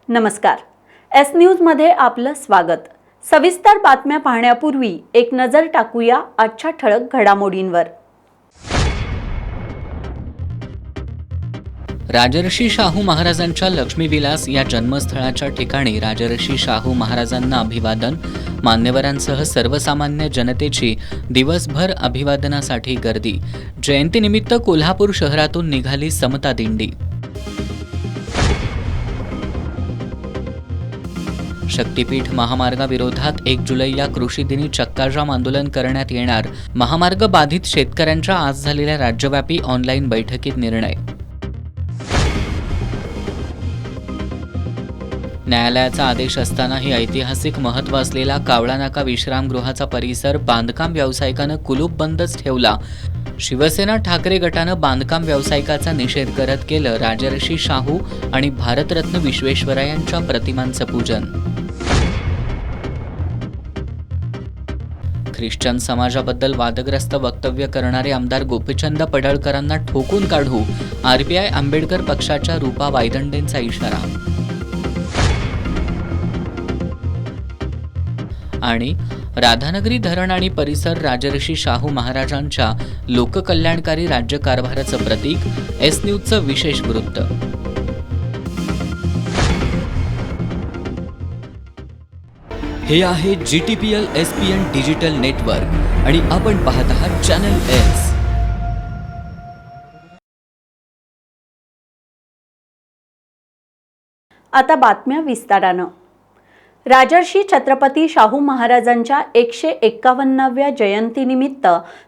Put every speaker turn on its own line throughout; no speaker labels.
नमस्कार. एस न्यूजमध्ये आपलं स्वागत. सविस्तर बातम्या पाहण्यापूर्वी एक नजर टाकूया आजच्या ठळक घडामोडींवर.
राजर्षी शाहू महाराजांच्या लक्ष्मीविलास या जन्मस्थळाच्या ठिकाणी राजर्षी शाहू महाराजांना अभिवादन. मान्यवरांसह सर्वसामान्य जनतेची दिवसभर अभिवादनासाठी गर्दी. जयंतीनिमित्त कोल्हापूर शहरातून निघाली समता दिंडी. शक्तीपीठ महामार्गाविरोधात 1 जुलै या कृषी दिनी चक्काजाम आंदोलन करण्यात येणार. महामार्ग बाधित शेतकऱ्यांच्या आज झालेल्या राज्यव्यापी ऑनलाईन बैठकीत निर्णय. न्यायालयाचा आदेश असतानाही ऐतिहासिक महत्त्व असलेला कावळा नाका विश्रामगृहाचा परिसर बांधकाम व्यावसायिकानं कुलूप बंदच ठेवला. शिवसेना ठाकरे गटानं बांधकाम व्यावसायिकाचा निषेध करत केलं राजर्षी शाहू आणि भारतरत्न विश्वेश्वरय्यांच्या प्रतिमांचं पूजन. ख्रिश्चन समाजाबद्दल वादग्रस्त वक्तव्य करणारे आमदार गोपीचंद पडळकरांना ठोकून काढू. आरपीआय आंबेडकर पक्षाच्या रूपा वायदंडेंचा इशारा. आणि राधानगरी धरण आणि परिसर राजर्षी शाहू महाराजांच्या लोककल्याणकारी राज्यकारभाराचं प्रतीक. एस न्यूजचं विशेष वृत्त.
हे आहे GTPL SPN डिजिटल नेटवर्क आणि आपण पाहत आहात चॅनल एस.
आता बातम्या विस्तारानं. राजर्षी छत्रपती शाहू महाराजांच्या 151व्या जयंतीनिमित्त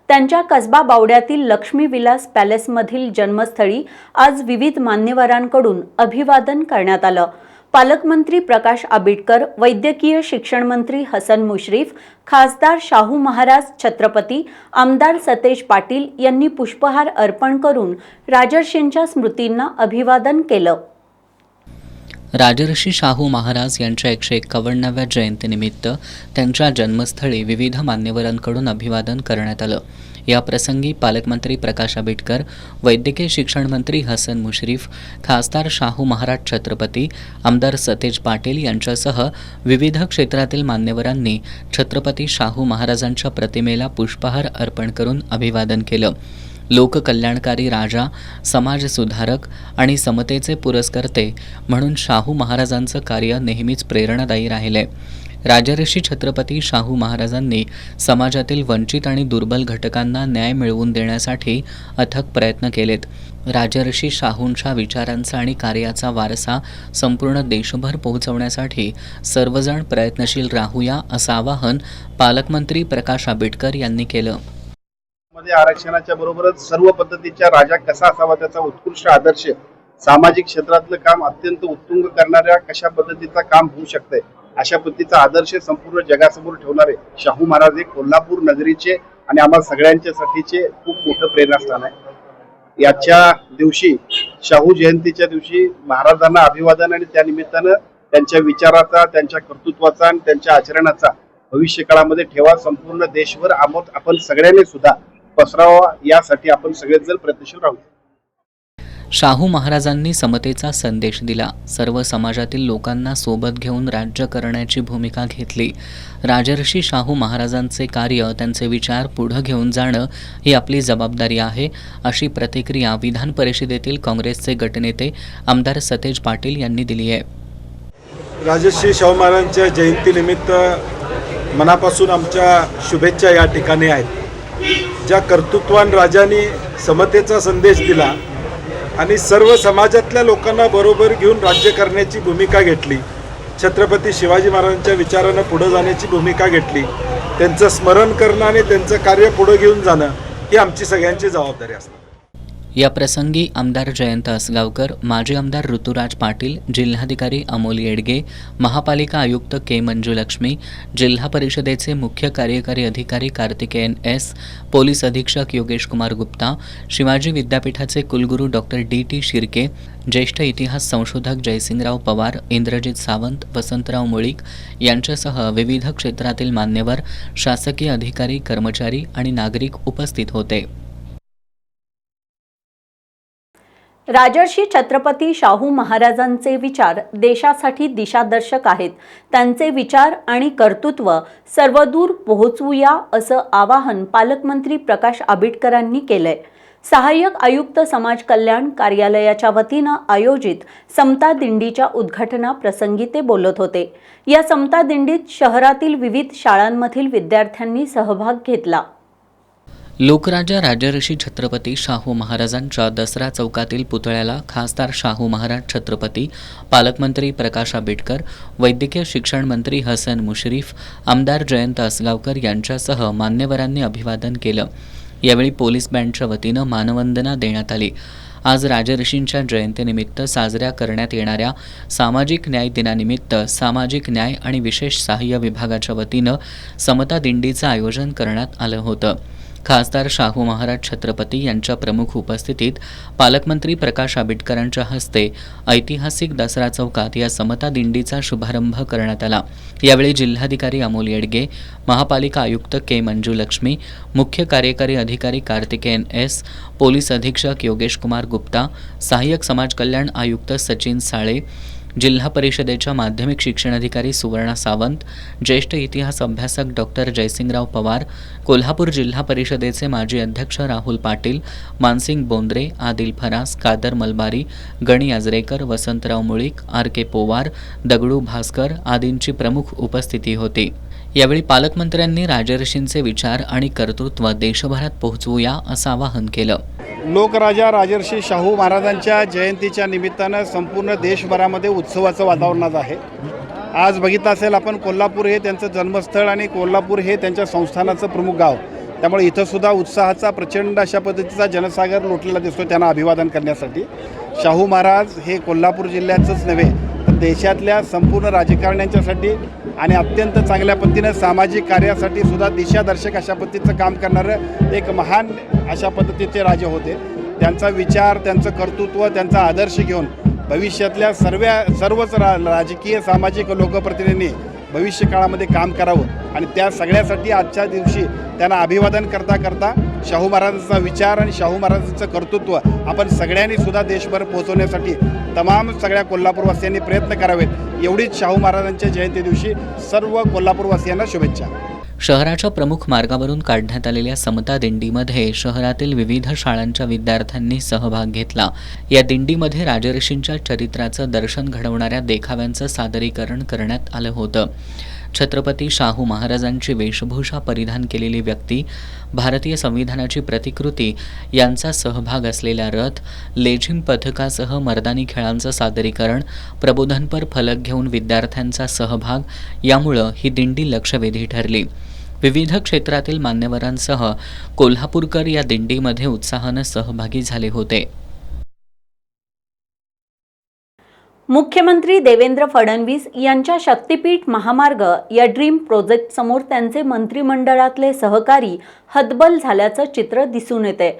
त्यांच्या कसबा बावड्यातील लक्ष्मी विलास पॅलेसमधील जन्मस्थळी आज विविध मान्यवरांकडून अभिवादन करण्यात आलं. पालकमंत्री प्रकाश आंबेडकर, वैद्यकीय शिक्षण मंत्री हसन मुश्रीफ, खासदार शाहू महाराज छत्रपती, आमदार सतेज पाटील यांनी पुष्पहार अर्पण करून राजर्षींच्या स्मृतींना अभिवादन केलं.
राजर्षी शाहू महाराज यांच्या 151व्या जयंतीनिमित्त त्यांच्या जन्मस्थळी विविध मान्यवरांकडून अभिवादन करण्यात आलं. या प्रसंगी पालकमंत्री प्रकाश आंबेडकर, वैद्यकीय शिक्षण मंत्री हसन मुश्रीफ, खासदार शाहू महाराज छत्रपती, आमदार सतेज पाटील यांच्यासह विविध क्षेत्रातील मान्यवरांनी छत्रपती शाहू महाराजांच्या प्रतिमेला पुष्पहार अर्पण करून अभिवादन केलं. लोककल्याणकारी राजा, समाजसुधारक आणि समतेचे पुरस्कर्ते म्हणून शाहू महाराजांचं कार्य नेहमीच प्रेरणादायी राहिले. राजर्षी छत्रपती शाहू महाराजांनी समाजातील वंचित आणि दुर्बल घटकांना न्याय मिळवून देण्यासाठी अथक प्रयत्न केलेत. राजर्षी शाहूंच्या विचारांचा आणि कार्याचा वारसा संपूर्ण देशभर पोहोचवण्यासाठी सर्वजण प्रयत्नशील राहूया असं आवाहन पालकमंत्री प्रकाश आंबेडकर यांनी केलं.
आरक्षणाच्या बरोबरच सर्व पद्धतीच्या राजा कसा असावा त्याचा उत्कृष्ट आदर्श, सामाजिक क्षेत्रातलं काम अत्यंत उत्तुंग करणाऱ्या कशा पद्धतीचं काम होऊ शकतंय अशा पद्धतीचा आदर्श संपूर्ण जगासमोर ठेवणारे शाहू महाराज हे कोल्हापूर नगरीचे आणि आम्हाला सगळ्यांच्यासाठीचे खूप मोठं प्रेरणास्थान आहे. याच्या दिवशी, शाहू जयंतीच्या दिवशी महाराजांना अभिवादन आणि त्या निमित्तानं त्यांच्या विचाराचा, त्यांच्या कर्तृत्वाचा आणि त्यांच्या आचरणाचा भविष्य काळामध्ये ठेवा संपूर्ण देशभर आपण सगळ्यांनी सुद्धा पसरावा यासाठी आपण सगळेजण प्रयत्नशील राहू.
शाहू महाराजांनी समतेचा संदेश दिला. सर्व समाजातील लोकांना सोबत घेऊन राज्य करण्याची भूमिका घेतली. राजर्षी शाहू महाराजांचे कार्य, त्यांचे विचार पुढे घेऊन जाणं ही आपली जबाबदारी आहे, अशी प्रतिक्रिया विधान परिषदेतील काँग्रेसचे गटनेते आमदार सतेज पाटील यांनी दिली आहे.
राजर्षी शाहू महाराजांच्या जयंतीनिमित्त मनापासून आमच्या शुभेच्छा या ठिकाणी आहेत. ज्या कर्तृत्वान राजांनी समतेचा संदेश दिला आणि सर्व समाजातल्या लोकांना बरोबर घेऊन राज्य करण्याची भूमिका घेतली, छत्रपती शिवाजी महाराजांच्या विचारानं पुढे जाण्याची भूमिका घेतली, त्यांचं स्मरण करणं आणि त्यांचं कार्य पुढे घेऊन जाणं ही आमची सगळ्यांची जबाबदारी असते.
या प्रसंगी आमदार जयंत असगावकर, माजी आमदार ऋतुराज पाटील, जिल्हाधिकारी अमोल येडगे, महापालिका आयुक्त के मंजुलक्ष्मी, जिल्हा परिषदेचे मुख्य कार्यकारी अधिकारी कार्तिकेयन एस, पोलीस अधीक्षक योगेश कुमार गुप्ता, शिवाजी विद्यापीठाचे कुलगुरू डॉक्टर DT शिर्के, ज्येष्ठ इतिहास संशोधक जयसिंगराव पवार, इंद्रजित सावंत, वसंतराव मुळीक यांच्यासह विविध क्षेत्रातील मान्यवर, शासकीय अधिकारी, कर्मचारी आणि नागरिक उपस्थित होते.
राजर्षी छत्रपती शाहू महाराजांचे विचार देशासाठी दिशादर्शक आहेत. त्यांचे विचार आणि कर्तृत्व सर्वदूर पोहोचवूया असं आवाहन पालकमंत्री प्रकाश आंबेडकरांनी केलंय. सहाय्यक आयुक्त समाज कल्याण कार्यालयाच्या वतीनं आयोजित समता दिंडीच्या उद्घाटनाप्रसंगी ते बोलत होते. या समता दिंडीत शहरातील विविध शाळांमधील विद्यार्थ्यांनी सहभाग घेतला.
लोकराजा राजर्षी छत्रपती शाहू महाराजांच्या दसरा चौकातील पुतळ्याला खासदार शाहू महाराज छत्रपती, पालकमंत्री प्रकाश आंबेडकर, वैद्यकीय शिक्षण मंत्री हसन मुश्रीफ, आमदार जयंत असगावकर यांच्यासह मान्यवरांनी अभिवादन केलं. यावेळी पोलीस बँडच्या वतीनं मानवंदना देण्यात आली. आज राजर्षींच्या जयंतीनिमित्त साजऱ्या करण्यात येणाऱ्या सामाजिक न्याय दिनानिमित्त सामाजिक न्याय आणि विशेष सहाय्य विभागाच्या वतीनं समता दिंडीचं आयोजन करण्यात आलं होतं. खासदार शाहू महाराज छत्रपती यांच्या प्रमुख उपस्थितीत पालकमंत्री प्रकाश आंबेडकरांच्या हस्ते ऐतिहासिक दसरा चौकात या समता दिंडीचा शुभारंभ करण्यात आला. यावेळी जिल्हाधिकारी अमोल येडगे, महापालिका आयुक्त के मंजुलक्ष्मी, मुख्य कार्यकारी अधिकारी कार्तिकेयन एस, पोलीस अधीक्षक योगेश कुमार गुप्ता, सहाय्यक समाज कल्याण आयुक्त सचिन साळे, जिल्हा परिषदेच्या माध्यमिक शिक्षणाधिकारी सुवर्णा सावंत, ज्येष्ठ इतिहास अभ्यासक डॉक्टर जयसिंगराव पवार, कोल्हापूर जिल्हा परिषदेचे माजी अध्यक्ष राहुल पाटील, मानसिंग बोंद्रे, आदिल फरास, कादर मलबारी, गणी आजरेकर, वसंतराव मुळीक, आर के पोवार, दगडू भास्कर आदींची प्रमुख उपस्थिती होती. यावेळी पालकमंत्र्यांनी राजर्षींचे विचार आणि कर्तृत्व देशभरात पोहोचवूया असं आवाहन केलं.
लोकराजा राजर्षी शाहू महाराजांच्या जयंतीच्या निमित्तानं संपूर्ण देशभरामध्ये उत्सवाचं वातावरण आहे. आज बघितलं असेल आपण, कोल्हापूर हे त्यांचं जन्मस्थळ आणि कोल्हापूर हे त्यांच्या संस्थानाचं प्रमुख गाव. त्यामुळे इथंसुद्धा उत्साहाचा प्रचंड अशा पद्धतीचा जनसागर लोटलेला दिसतो त्यांना अभिवादन करण्यासाठी. शाहू महाराज हे कोल्हापूर जिल्ह्याचंच नव्हे तर देशातल्या संपूर्ण राजकारण्यांच्यासाठी आणि अत्यंत चांगल्या पद्धतीनं सामाजिक कार्यासाठी सुद्धा दिशादर्शक अशा पद्धतीचं काम करणारं एक महान अशा पद्धतीचे राजे होते. त्यांचा विचार, त्यांचं कर्तृत्व, त्यांचा आदर्श घेऊन भविष्यातल्या सर्वच राजकीय सामाजिक लोकप्रतिनिधींनी भविष्य काळामध्ये काम करावं आणि त्या सगळ्यासाठी आजच्या दिवशी त्यांना अभिवादन करता करता शाहू महाराजांचा विचार आणि शाहू महाराजांचं कर्तृत्व आपण सगळ्यांनी सुद्धा देशभर पोहोचवण्यासाठी तमाम सगळ्या कोल्हापूरवासियांनी प्रयत्न करावेत. एवढीच शाहू महाराजांच्या जयंती दिवशी सर्व कोल्हापूरवासियांना शुभेच्छा.
शहराच्या प्रमुख मार्गावरून काढण्यात आलेल्या समता दिंडीमध्ये शहरातील विविध शाळांच्या विद्यार्थ्यांनी सहभाग घेतला. या दिंडीमध्ये राजर्षींच्या चरित्राचं दर्शन घडवणाऱ्या देखाव्यांचं सादरीकरण करण्यात आलं होतं. छत्रपती शाहू महाराजांची वेशभूषा परिधान केलेली व्यक्ती, भारतीय संविधानाची प्रतिकृती यांचा सहभाग असलेला रथ, लेझिम पथकासह मर्दानी खेळांचं सादरीकरण, प्रबोधनपर फलक घेऊन विद्यार्थ्यांचा सहभाग यामुळं ही दिंडी लक्षवेधी ठरली. विविध क्षेत्रातील मान्यवरांसह कोल्हापूरकर या दिंडीमध्ये उत्साहानं सहभागी झाले होते.
मुख्यमंत्री देवेंद्र फडणवीस यांच्या शक्तीपीठ महामार्ग या ड्रीम प्रोजेक्ट समोर त्यांचे मंत्रिमंडळातले सहकारी हतबल झाल्याचं चित्र दिसून येते.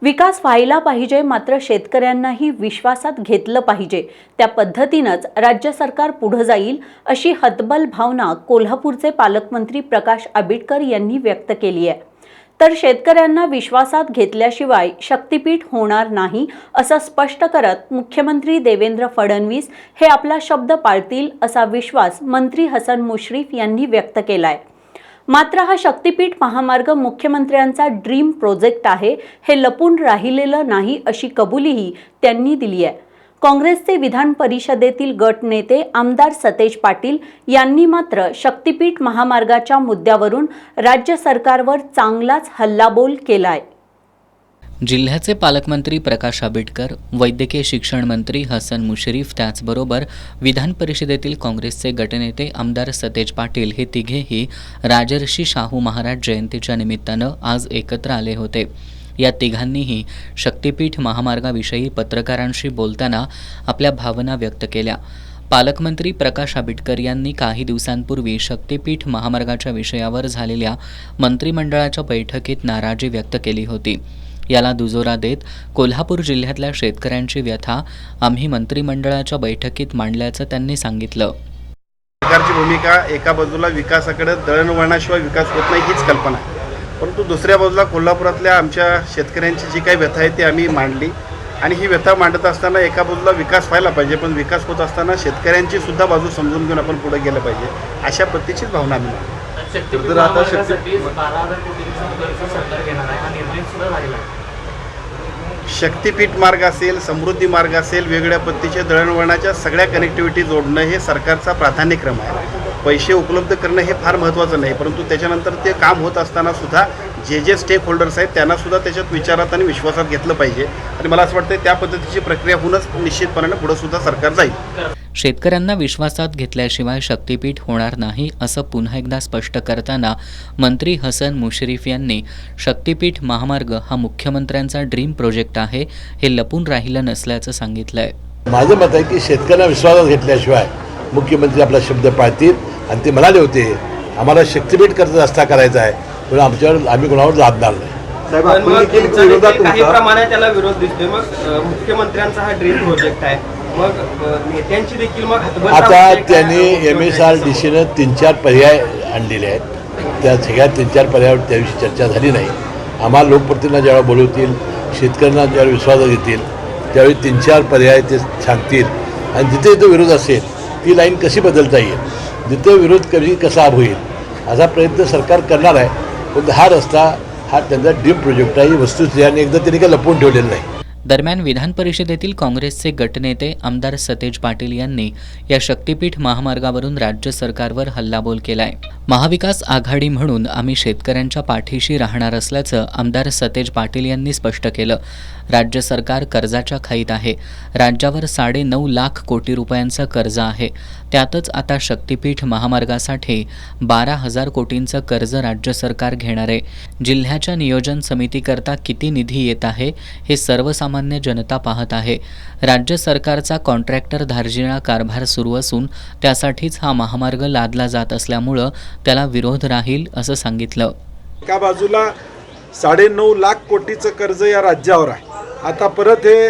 विकास व्हायला पाहिजे, मात्र शेतकऱ्यांनाही विश्वासात घेतलं पाहिजे. त्या पद्धतीनंच राज्य सरकार पुढे जाईल अशी हतबल भावना कोल्हापूरचे पालकमंत्री प्रकाश आंबेडकर यांनी व्यक्त केली आहे. तर शेतकऱ्यांना विश्वासात घेतल्याशिवाय शक्तीपीठ होणार नाही असं स्पष्ट करत मुख्यमंत्री देवेंद्र फडणवीस हे आपला शब्द पाळतील असा विश्वास मंत्री हसन मुश्रीफ यांनी व्यक्त केलाय. मात्र हा शक्तीपीठ महामार्ग मुख्यमंत्र्यांचा ड्रीम प्रोजेक्ट आहे, हे लपून राहिलेलं नाही अशी कबुलीही त्यांनी दिली आहे. काँग्रेसचे विधान परिषदेतील गट नेते आमदार सतेज पाटील यांनी मात्र शक्तीपीठ महामार्गाच्या मुद्द्यावरून राज्य सरकारवर चांगलाच हल्लाबोल केलाय.
जिल्ह्याचे पालकमंत्री प्रकाश आंबेडकर, वैद्यकीय शिक्षण मंत्री हसन मुश्रीफ, त्याचबरोबर विधान परिषदेतील काँग्रेसचे गटनेते आमदार सतेज पाटील हे तिघेही राजर्षी शाहू महाराज जयंतीच्या निमित्तानं आज एकत्र आले होते. या तिघांनीही शक्तीपीठ महामार्गाविषयी पत्रकारांशी बोलताना आपल्या भावना व्यक्त केल्या. पालकमंत्री प्रकाश आंबेडकर यांनी काही दिवसांपूर्वी शक्तीपीठ महामार्गाच्या विषयावर झालेल्या मंत्रिमंडळाच्या बैठकीत नाराजी व्यक्त केली होती. याला दुजोरा देत कोल्हापूर जिल्ह्यातल्या शेतकऱ्यांची व्यथा आम्ही मंत्रिमंडळाच्या बैठकीत मांडल्याचं त्यांनी सांगितलं.
सरकारची भूमिका एका बाजूला विकासाकडे दळणवळणाशिवाय विकास होत नाही हीच कल्पना आहे, परंतु दुसऱ्या बाजूला कोल्हापुरातल्या आमच्या शेतकऱ्यांची जी काही व्यथा आहे ती आम्ही मांडली आणि ही व्यथा मांडत असताना एका बाजूला विकास व्हायला पाहिजे, पण विकास होत असताना शेतकऱ्यांची सुद्धा बाजू समजून घेऊन आपण पुढे गेलं पाहिजे, अशा पद्धतीचीच भावना आम्ही मानतो.
तर आता 12,000 कोटींचं कर्ज सरकार घेणार आहे, हा निर्णय सुद्धा झालेला आहे.
शक्तीपीठ मार्ग असेल, समृद्धी मार्ग असेल, वेगवेगळ्या पद्धतीच्या दळणवळणाच्या सगळ्या कनेक्टिव्हिटी जोडणं हे सरकारचा प्राधान्यक्रम आहे. पैसे उपलब्ध करणं हे फार महत्त्वाचं नाही, परंतु त्याच्यानंतर ते काम होत असताना सुद्धा जे स्टेक होल्डर्स आहेत त्यांना सुद्धा त्याच्यात विचारात आणि विश्वासात घेतलं पाहिजे. आणि मला असं वाटतं त्या पद्धतीची प्रक्रिया होऊनच निश्चितपणाने पुढे सुद्धा सरकार जाईल.
शेतकऱ्यांना विश्वासात घेतल्याशिवाय शक्तीपीठ होणार नाही असं पुन्हा एकदा स्पष्ट करताना मंत्री हसन मुश्रीफ यांनी शक्तीपीठ महामार्ग हा मुख्यमंत्र्यांचा ड्रीम प्रोजेक्ट आहे, हे लपून राहिलं नसल्याचं सांगितलंय.
माझं मत आहे की शेतकऱ्यांना विश्वासात घेतल्याशिवाय मुख्यमंत्री आपला शब्द पाळतील. आणि ते म्हणाले होते आम्हाला शक्तीपीठ कर्ज रस्ता करायचा आहे, पण आम्ही कोणावर लादणार नाही.
काही प्रमाणात त्याला विरोध दिसतोय. मग मुख्यमंत्र्यांचा हा ड्रीम प्रोजेक्ट आहे, मग नेत्यांची देखील मग
आता त्यांनी MSRDCनं 3-4 पर्याय आणलेले आहेत. त्या सगळ्या 3-4 पर्यायावर त्याविषयी चर्चा झाली नाही. आम्हाला लोकप्रतिनिधींना ज्यावेळी बोलवतील, शेतकऱ्यांना ज्यावेळी विश्वासात घेतील, त्यावेळी 3-4 पर्याय ते सांगतील. आणि जिथे जिथे विरोध असेल ती लाईन कशी बदलता येईल, जिथे विरोध कसा होईल असा प्रयत्न सरकार करणार आहे. पण हा रस्ता हा त्यांचा ड्रीम प्रोजेक्ट आहे, ही वस्तुस्थिती आणि एकदा त्यांनी काय लपवून ठेवलेलं नाही.
दरम्यान विधान परिषदेतील काँग्रेसचे गटनेते आमदार सतेज पाटील यांनी या शक्तीपीठ महामार्गावरून राज्य सरकारवर हल्लाबोल केलाय. महाविकास आघाडी म्हणून आम्ही शेतकऱ्यांच्या पाठीशी राहणार असल्याचं आमदार सतेज पाटील यांनी स्पष्ट केलं. राज्य सरकार कर्जाच्या खाईत आहे. राज्यावर 9.5 लाख कोटी रुपयांचं कर्ज आहे. त्यातच आता शक्तीपीठ महामार्गासाठी 12,000 कोटींचं कर्ज राज्य सरकार घेणार आहे. जिल्ह्याच्या नियोजन समितीकरता किती निधी येत आहे हे सर्वसामान्य जनता पाहत आहे. राज्य सरकारचा कॉन्ट्रॅक्टर धार्जिणा कारभार सुरू असून त्यासाठीच हा महामार्ग लादला जात असल्यामुळं त्याला विरोध राहील असं सांगितलं.
एका बाजूला 9.5 लाख कोटीचं कर्ज या राज्यावर आहे. आता परत हे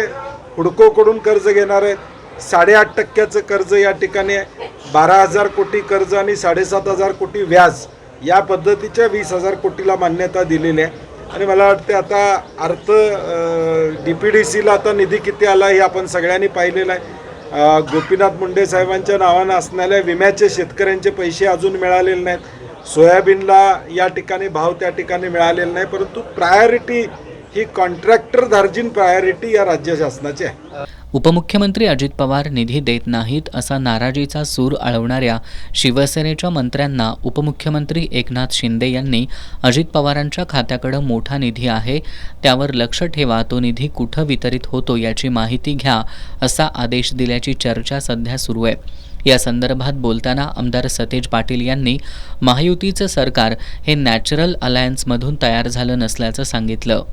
हुडकोकडून कर्ज घेणार आहेत. 8.5% कर्ज या ठिकाणी आहे. 12,000 कोटी कर्ज आणि 7,500 कोटी व्याज या पद्धतीच्या 20,000 कोटीला मान्यता दिलेली आहे. आणि मला वाटते आता DPDCला आता निधी किती आला हे आपण सगळ्यांनी पाहिलेलं आहे. गोपीनाथ मुंडे साहेबांच्या नावानं असणाऱ्या विम्याचे शेतकऱ्यांचे पैसे अजून मिळालेले नाहीत. सोयाबीनला या ठिकाणी भाव त्या ठिकाणी मिळालेला नाही. परंतु प्रायोरिटी ही कॉन्ट्रॅक्टर धार्जिन प्रायोरिटी या राज्य शासनाची आहे.
उपमुख्यमंत्री अजित पवार निधी देत नाहीत असा नाराजीचा सूर आळवणाऱ्या शिवसेनेच्या मंत्र्यांना उपमुख्यमंत्री एकनाथ शिंदे यांनी अजित पवारांच्या खात्याकडे मोठा निधी आहे, त्यावर लक्ष ठेवा, तो निधी कुठं वितरित होतो याची माहिती घ्या असा आदेश दिल्याची चर्चा सध्या सुरू आहे. या संदर्भात बोलताना आमदार सतेज पाटील यांनी महायुतीचं सरकार हे नॅचरल अलायन्समधून तयार झालं नसल्याचं सांगितलं.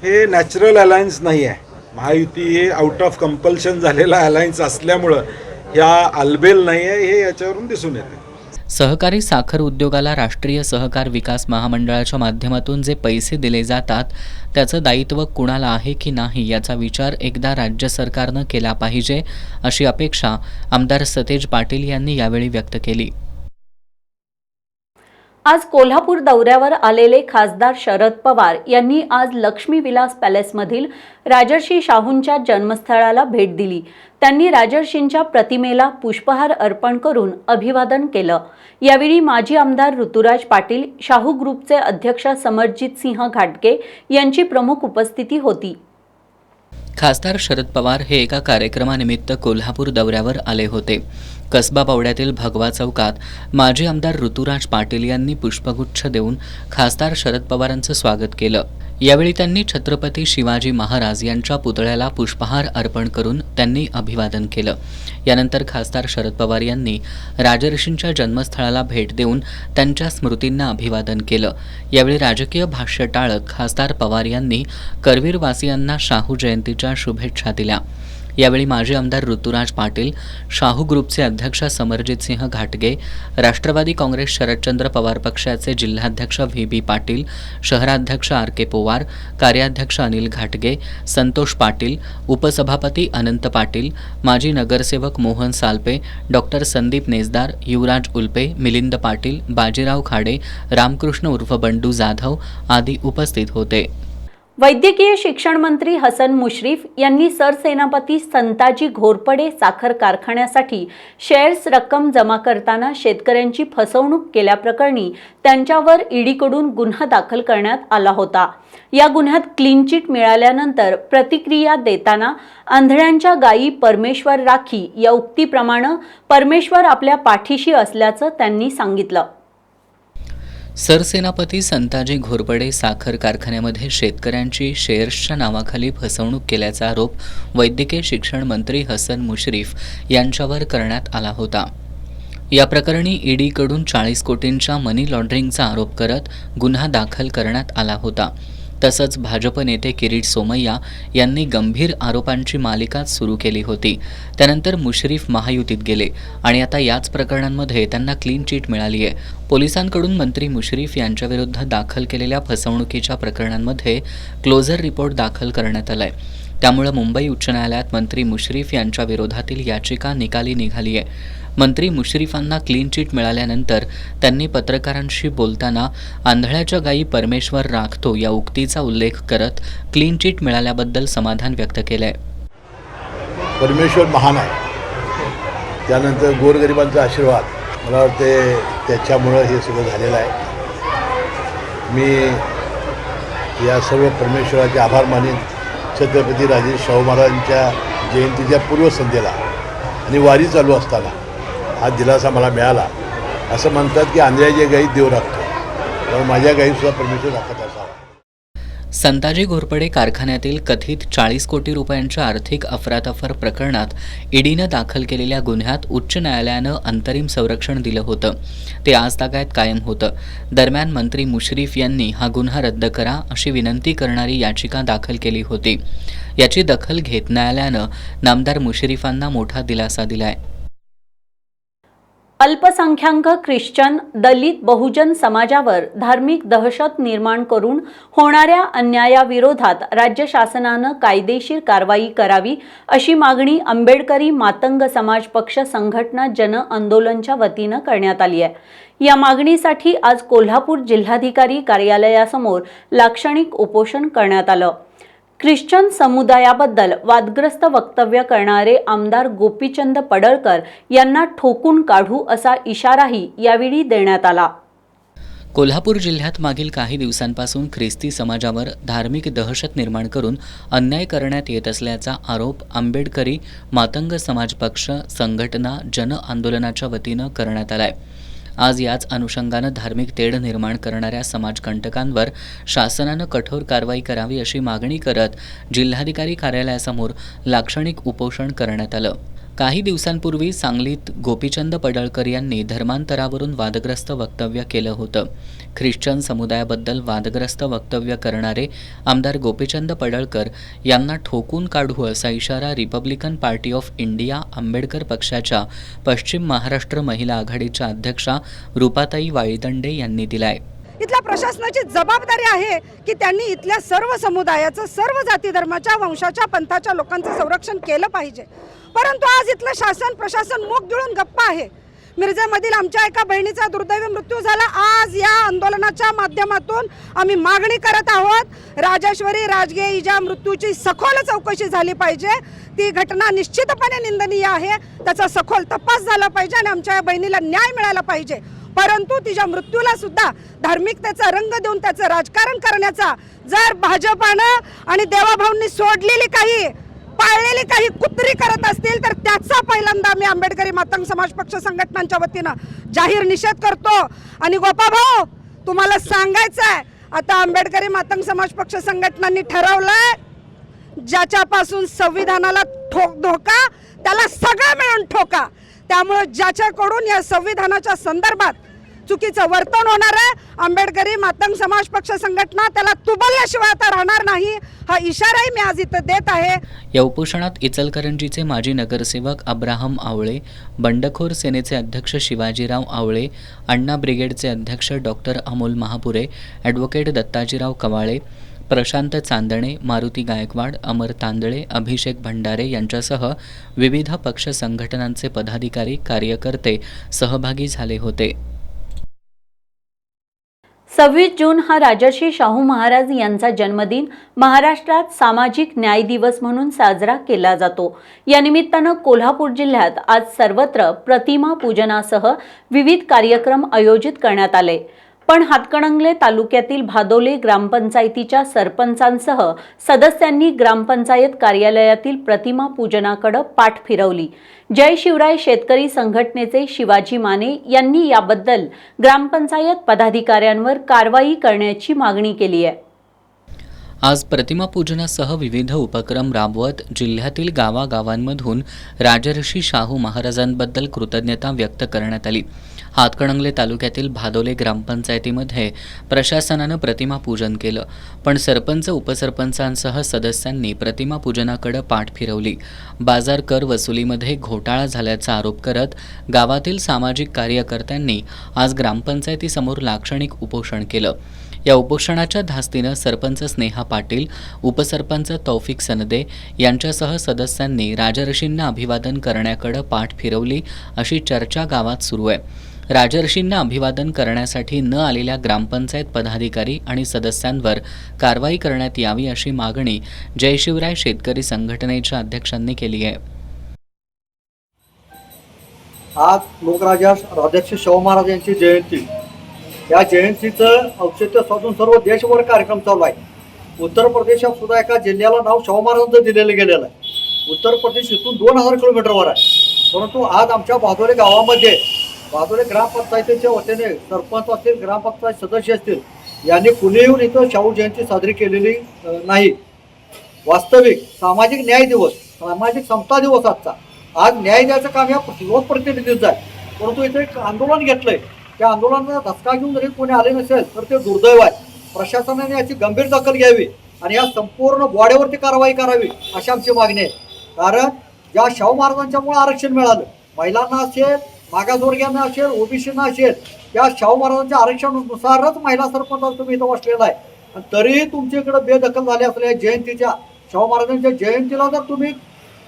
हे नॅचरल अलायन्स नाही आहे. महायुती हे आउट ऑफ कंपल्शन झालेला अलायन्स असल्यामुळं ह्या आलबेल नाही आहे, हे याच्यावरून दिसून येते.
सहकारी साखर उद्योगाला राष्ट्रीय सहकार विकास महामंडळाच्या माध्यमातून जे पैसे दिले जातात त्याचं दायित्व कुणाला आहे की नाही याचा विचार एकदा राज्य सरकारनं केला पाहिजे अशी अपेक्षा आमदार सतेज पाटील यांनी यावेळी व्यक्त केली.
आज कोल्हापूर दौऱ्यावर आलेले खासदार शरद पवार यांनी आज लक्ष्मी विलास पॅलेसमधील राजर्षी शाहूंच्या जन्मस्थळाला भेट दिली. त्यांनी राजर्षींच्या प्रतिमेला पुष्पहार अर्पण करून अभिवादन केलं. यावेळी माजी आमदार ऋतुराज पाटील, शाहू ग्रुपचे अध्यक्ष समरजित सिंह घाटगे यांची प्रमुख उपस्थिती होती.
खासदार शरद पवार हे एका कार्यक्रमानिमित्त कोल्हापूर दौऱ्यावर आले होते. कसबा बावड्यातील भगवा चौकात माजी आमदार ऋतुराज पाटील यांनी पुष्पगुच्छ देऊन खासदार शरद पवारांचं स्वागत केलं. यावेळी त्यांनी छत्रपती शिवाजी महाराज यांच्या पुतळ्याला पुष्पहार अर्पण करून त्यांनी अभिवादन केलं. यानंतर खासदार शरद पवार यांनी राजर्षींच्या जन्मस्थळाला भेट देऊन त्यांच्या स्मृतींना अभिवादन केलं. यावेळी राजकीय भाष्य टाळत खासदार पवार यांनी करवीरवासियांना शाहू जयंतीच्या शुभेच्छा दिल्या. यावेळी माजी आमदार ऋतुराज पाटील, शाहू ग्रुपचे अध्यक्ष समरजित सिंह घाटगे, राष्ट्रवादी काँग्रेस शरदचंद्र पवार पक्षाचे जिल्हाध्यक्ष VB पाटील, शहराध्यक्ष RK पोवार, कार्याध्यक्ष अनिल घाटगे, संतोष पाटील, उपसभापती अनंत पाटील, माजी नगरसेवक मोहन सालपे, डॉक्टर संदीप नेसदार, युवराज उल्पे, मिलिंद पाटील, बाजीराव खाडे, रामकृष्ण उर्फ बंडू जाधव आदी उपस्थित होते.
वैद्यकीय शिक्षण मंत्री हसन मुश्रीफ यांनी सरसेनापती संताजी घोरपडे साखर कारखान्यासाठी शेअर्स रक्कम जमा करताना शेतकऱ्यांची फसवणूक केल्याप्रकरणी त्यांच्यावर ईडीकडून गुन्हा दाखल करण्यात आला होता। या गुन्ह्यात क्लीन चिट मिळाल्यानंतर प्रतिक्रिया देताना आंधळ्यांच्या गायी परमेश्वर राखी या उक्तीप्रमाणे परमेश्वर आपल्या पाठीशी असल्याचं त्यांनी सांगितलं।
सरसेनापती संताजी घोरपडे साखर कारखान्यामध्ये शेतकऱ्यांची शेअर्सच्या नावाखाली फसवणूक केल्याचा आरोप वैद्यकीय शिक्षण मंत्री हसन मुश्रीफ यांच्यावर करण्यात आला होता। या प्रकरणी ईडीकडून 40 कोटींच्या मनी लॉन्ड्रिंगचा आरोप करत गुन्हा दाखल करण्यात आला होता। तसंच भाजप नेते किरीट सोमय्या यांनी गंभीर आरोपांची मालिकाच सुरू केली होती। त्यानंतर मुश्रीफ महायुतीत गेले आणि आता याच प्रकरणांमध्ये त्यांना क्लीन चिट मिळाली आहे। पोलिसांकडून मंत्री मुश्रीफ यांच्याविरुद्ध दाखल केलेल्या फसवणुकीच्या प्रकरणांमध्ये क्लोजर रिपोर्ट दाखल करण्यात आलाय। त्यामुळे मुंबई उच्च न्यायालयात मंत्री मुश्रीफ यांच्या विरोधातील याचिका निकाली निघाली आहे। मंत्री मुश्रीफांना क्लीन चिट मिळाल्यानंतर त्यांनी पत्रकारांशी बोलताना आंधळ्याच्या गायी परमेश्वर राखतो या उक्तीचा उल्लेख करत क्लीन चिट मिळाल्याबद्दल समाधान व्यक्त केलंय।
परमेश्वर महान आहे, त्यानंतर गोरगरिबांचा आशीर्वाद, मला वाटते त्याच्यामुळं हे सगळं झालेलं आहे। मी या सर्व परमेश्वराचे आभार मानीन। छत्रपती राजे शाहू महाराजांच्या जयंतीच्या पूर्वसंध्येला आणि वारी चालू असताना हा दिलासा मला मिळाला। असं म्हणतात की आंधळ्याच्या गायी देव राखतो, त्यामुळे माझ्या गायीसुद्धा परमेश्वर राखत असावा।
संताजी घोरपडे कारखान्यातील कथित 40 कोटी रुपयांच्या आर्थिक अफरातफर प्रकरणात ईडीनं दाखल केलेल्या गुन्ह्यात उच्च न्यायालयानं अंतरिम संरक्षण दिलं होतं। ते आज तागायत कायम होतं। दरम्यान मंत्री मुश्रीफ यांनी हा गुन्हा रद्द करा अशी विनंती करणारी याचिका दाखल केली होती। याची दखल घेत न्यायालयानं नामदार मुश्रीफांना मोठा दिलासा दिलाय।
अल्पसंख्याक ख्रिश्चन, दलित, बहुजन समाजावर धार्मिक दहशत निर्माण करून होणाऱ्या अन्यायाविरोधात राज्य शासनानं कायदेशीर कारवाई करावी अशी मागणी आंबेडकरी मातंग समाज पक्ष संघटना जन आंदोलनच्या वतीनं करण्यात आली आहे। या मागणीसाठी आज कोल्हापूर जिल्हाधिकारी कार्यालयासमोर लाक्षणिक उपोषण करण्यात आलं। ख्रिश्चन समुदायाबद्दल वादग्रस्त वक्तव्य करणारे आमदार गोपीचंद पडळकर यांना ठोकून काढू असा इशाराही यावेळी देण्यात आला।
कोल्हापूर जिल्ह्यात मागील काही दिवसांपासून ख्रिस्ती समाजावर धार्मिक दहशत निर्माण करून अन्याय करण्यात येत असल्याचा आरोप आंबेडकरी मातंग समाज पक्ष संघटना जन आंदोलनाच्या वतीनं करण्यात आलाय। आज याच अनुषंगानं धार्मिक तेढ निर्माण करणाऱ्या समाजकंटकांवर शासनानं कठोर कारवाई करावी अशी मागणी करत जिल्हाधिकारी कार्यालयासमोर लाक्षणिक उपोषण करण्यात आलं। काही दिवसांपूर्वी सांगलीत गोपीचंद पडळकर यांनी धर्मांतरावरून वादग्रस्त वक्तव्य केलं होतं। ख्रिश्चन समुदायाबद्दल वादग्रस्त वक्तव्य करणारे आमदार गोपीचंद पडळकर यांना ठोकून काढू असा इशारा Republican party of India Ambedkar पक्षाच्या पश्चिम महाराष्ट्र महिला आघाडीच्या अध्यक्षा रूपाताई वाळीदंडे यांनी दिलाय।
इथल्या प्रशासनाची जबाबदारी आहे की त्यांनी इथल्या सर्व समुदायाचं, सर्व जाती धर्माच्या, वंशाच्या, पंथाच्या लोकांचं संरक्षण केलं पाहिजे। परंतु आज इथलं शासन प्रशासन मुख गिळून गप्प आहे। मिरजेमधील आमच्या एका बहिणीचा दुर्दैवी मृत्यू झाला। आज या आंदोलनाच्या माध्यमातून आम्ही मागणी करत आहोत, राजेश्वरी राजगे हिच्या मृत्यूची सखोल चौकशी झाली पाहिजे। ती घटना निश्चितपणे निंदनीय आहे, त्याचा सखोल तपास झाला पाहिजे आणि आमच्या बहिणीला न्याय मिळाला पाहिजे। परंतु तिच्या मृत्यूला सुद्धा धार्मिकतेचा रंग देऊन त्याचं राजकारण करण्याचा जर भाजपानं आणि देवाभाऊंनी सोडलेली काही पाळलेली काही कुत्री करत असतील तर त्याचा पहिल्यांदा मी आंबेडकरी मातंग समाज पक्ष संघटनांच्या वतीनं जाहीर निषेध करतो। आणि गोपाभाऊ, तुम्हाला सांगायचं आहे, आता आंबेडकरी मातंग समाज पक्ष संघटनांनी ठरवलंय ज्याच्यापासून संविधानाला धोका त्याला सगळं मिळून ठोका। त्यामुळे ज्याच्याकडून या संविधानाच्या संदर्भात चुकीचं वर्तन होणार आहे, आंबेडकरी मातंग समाज पक्ष संघटना त्याला तुबल्याशिवाय आता राहणार नाही, हा इशाराही मी आज इथं देत आहे।
या उपोषणात इचलकरंजीचे माजी नगरसेवक अब्राहम आवळे, बंडखोर सेनेचे अध्यक्ष शिवाजीराव आवळे, अण्णा ब्रिगेडचे अध्यक्ष डॉक्टर अमोल महापुरे, ॲडव्होकेट दत्ताजीराव कवाळे, प्रशांत चांदणे, मारुती गायकवाड, अमर तांदळे, अभिषेक भंडारे यांच्यासह विविध पक्ष संघटनांचे पदाधिकारी, कार्यकर्ते सहभागी झाले होते।
26 जून हा राजर्षी शाहू महाराज यांचा जन्मदिन महाराष्ट्रात सामाजिक न्याय दिवस म्हणून साजरा केला जातो. या निमित्तानं कोल्हापूर जिल्ह्यात आज सर्वत्र प्रतिमा पूजनासह विविध कार्यक्रम आयोजित करण्यात आले. पण हातकणंगले तालुक्यातील भादोले ग्रामपंचायतीच्या सरपंचांसह सदस्यांनी ग्रामपंचायत कार्यालयातील प्रतिमा पूजनाकडे पाठ फिरवली. जय शिवराय शेतकरी संघटनेचे शिवाजी माने यांनी याबद्दल ग्रामपंचायत पदाधिकाऱ्यांवर कारवाई करण्याची मागणी केली आहे.
आज प्रतिमा पूजनासह विविध उपक्रम राबवत जिल्ह्यातील गावागावांमधून राजर्षी शाहू महाराजांबद्दल कृतज्ञता व्यक्त करण्यात आली. हातकणंगले तालुक्यातील भादोले ग्रामपंचायतीमध्ये प्रशासनानं प्रतिमा पूजन केलं, पण सरपंच उपसरपंचांसह सदस्यांनी प्रतिमा पूजनाकडे पाठ फिरवली. बाजार कर वसुलीमध्ये घोटाळा झाल्याचा आरोप करत गावातील सामाजिक कार्यकर्त्यांनी आज ग्रामपंचायतीसमोर लाक्षणिक उपोषण केलं. या उपोषणाच्या धास्तीनं सरपंच स्नेहा पाटील, उपसरपंच तौफिक सनदे यांच्यासह सदस्यांनी राजर्षींना अभिवादन करण्याकडे पाठ फिरवली अशी चर्चा गावात सुरू आहे. राजर्षींना अभिवादन करण्यासाठी न आलेल्या ग्रामपंचायत पदाधिकारी आणि सदस्यांवर कारवाई करण्यात यावी अशी मागणी जय शिवराय शेतकरी संघटनेच्या अध्यक्षांनी केली आहे.
आज लोकराजा राजर्षी शाहू महाराज यांची जयंती, या जयंतीचं औचित्य साधून सर्व देशभर कार्यक्रम चालू आहे. उत्तर प्रदेशात सुद्धा एका जिल्ह्याला नाव शाहू महाराजांचं दिलेलं गेलेलं आहे. उत्तर प्रदेश इथून 2000 किलोमीटरवर आहे. परंतु आज आमच्या भादोले गावामध्ये भादोले ग्रामपंचायतीच्या वतीने सरपंच असतील, ग्रामपंचायत सदस्य असतील, यांनी कुणी येऊन इथं शाहू जयंती साजरी केलेली नाही. वास्तविक सामाजिक न्याय दिवस, सामाजिक समता दिवस आजचा, आज न्याय द्यायचं काम या लोकप्रतिनिधींचं आहे. परंतु इथे एक आंदोलन घेतलंय, त्या आंदोलनाचा धक्का घेऊन जरी कोणी आले नसेल तर ते दुर्दैव आहे. प्रशासनाने याची गंभीर दखल घ्यावी आणि या संपूर्ण बॉडीवरती कारवाई करावी अशी आमची मागणी आहे. कारण ज्या शाहू महाराजांच्यामुळे आरक्षण मिळालं, महिलांना असेल, मागासवर्गीयांना असेल, ओबीसीना असेल, त्या शाहू महाराजांच्या आरक्षणानुसारच महिला सरपंच तुम्ही इथं बसलेला आहे. आणि तरीही तुमच्या इकडे बेदखल झाली असल्या जयंतीच्या, शाहू महाराजांच्या जयंतीला जर तुम्ही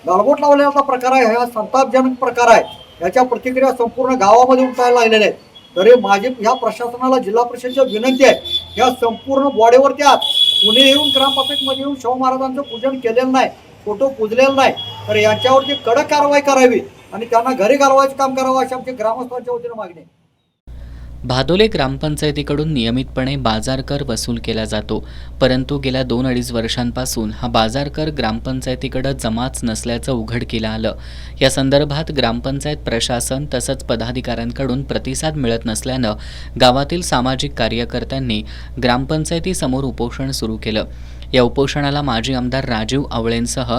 गालबोट लावल्याचा प्रकार आहे, हा संतापजनक प्रकार आहे. याच्या प्रतिक्रिया संपूर्ण गावामध्ये उमटायला लागलेल्या आहेत. तरी माझी ह्या प्रशासनाला, जिल्हा परिषदेची विनंती आहे, ह्या संपूर्ण बॉडीवरती आज कुणी येऊन ग्रामपंचायतमध्ये येऊन शाहू महाराजांचं पूजन केलेलं नाही, फोटो पुजलेलं नाही, तर यांच्यावरती कडक कारवाई करावी आणि त्यांना घरी घालवायचं काम करावं अशी आमची ग्रामस्थांच्या वतीने मागणी आहे.
भादोले ग्रामपंचायतीकडून नियमितपणे बाजार कर वसूल केला जातो, परंतु गेल्या 2-2.5 वर्षांपासून हा बाजार कर ग्रामपंचायतीकडे जमाच नसल्याचं उघडकीला आलं. या संदर्भात ग्रामपंचायत प्रशासन तसंच पदाधिकाऱ्यांकडून प्रतिसाद मिळत नसल्यानं गावातील सामाजिक कार्यकर्त्यांनी ग्रामपंचायतीसमोर उपोषण सुरू केलं. या उपोषणाला माजी आमदार राजीव आवळेंसह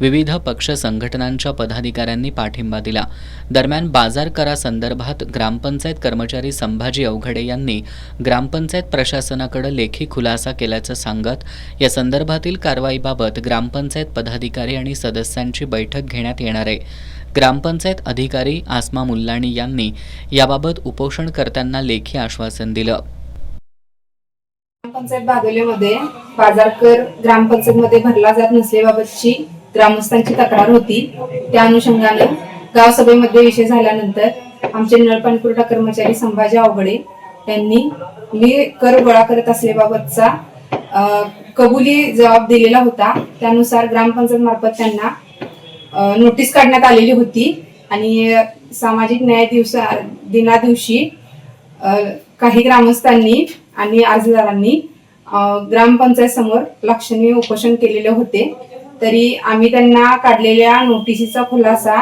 विविध पक्ष संघटनांच्या पदाधिकाऱ्यांनी पाठिंबा दिला. दरम्यान बाजार करासंदर्भात ग्रामपंचायत कर्मचारी संभाजी अवघडे यांनी ग्रामपंचायत प्रशासनाकडे लेखी खुलासा केल्याचं सांगत या संदर्भातील कारवाईबाबत ग्रामपंचायत पदाधिकारी आणि सदस्यांची बैठक घेण्यात येणार आहे. ग्रामपंचायत अधिकारी आसमा मुल्लाणी यांनी याबाबत उपोषणकर्त्यांना लेखी आश्वासन दिलं.
ग्रामपंचायत भादोलेमध्ये बाजार कर ग्रामपंचायतमध्ये भरला जात नसल्याबाबतची ग्रामस्थांची तक्रार होती. त्या अनुषंगाने गावसभेमध्ये विषय झाल्यानंतर आमचे नळपाणीपुरवठा कर्मचारी संभाजी अवघडे यांनी मी कर गोळा करत असल्याबाबतचा कबुली जबाब दिलेला होता. त्यानुसार ग्रामपंचायत मार्फत त्यांना नोटीस काढण्यात आलेली होती आणि सामाजिक न्याय दिनादिवशी काही ग्रामस्थांनी आणि अर्जदारांनी ग्रामपंचायत समोर लक्षणीय उपोषण केलेले होते. तरी आम्ही त्यांना काढलेल्या नोटिसीचा खुलासा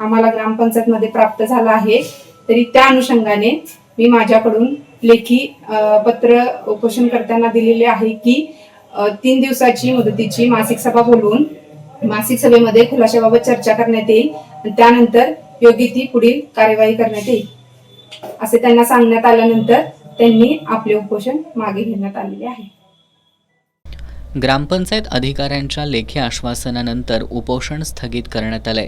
आम्हाला ग्रामपंचायतमध्ये प्राप्त झाला आहे. तरी त्या अनुषंगाने मी माझ्याकडून लेखी पत्र उपोषणकर्त्यांना दिलेले आहे की 3 दिवसाची मुदतीची मासिक सभा बोलवून मासिक सभेमध्ये खुलाशाबाबत चर्चा करण्यात येईल आणि त्यानंतर योग्य ती पुढील कार्यवाही करण्यात येईल असे त्यांना सांगण्यात आल्यानंतर त्यांनी आपले उपोषण मागे घेण्यात आलेले आहे.
ग्रामपंचायत अधिकाऱ्यांच्या लेखी आश्वासनानंतर उपोषण स्थगित करण्यात आले.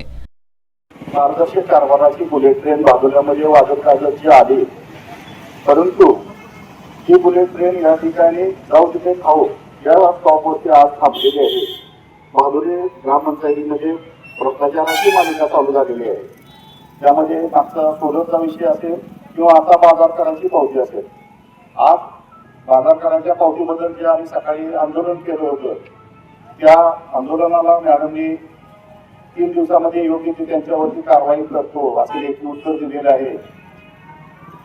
पारदर्शक कारभाराची बुलेट ट्रेन भादोल्यामध्ये वाजत गाजत आली, परंतु ही बुलेट ट्रेन या ठिकाणी गाव तिथे खाऊ या स्टॉपवरती आज थांबलेली आहे. भादोले ग्रामपंचायतीमध्ये भ्रष्टाचाराची मालिका चालू झालेली आहे. त्यामध्ये मागचा सोलरचा विषय असेल किंवा आता बाजार करायची पावती असेल. आज बाजारकारांच्या पावतीबद्दल जे आम्ही सकाळी आंदोलन केलं होतं त्या आंदोलनाला मॅडमनी 3 दिवसामध्ये योग्य ती त्यांच्यावरती कारवाई करतो असे लेखी उत्तर दिलेले आहे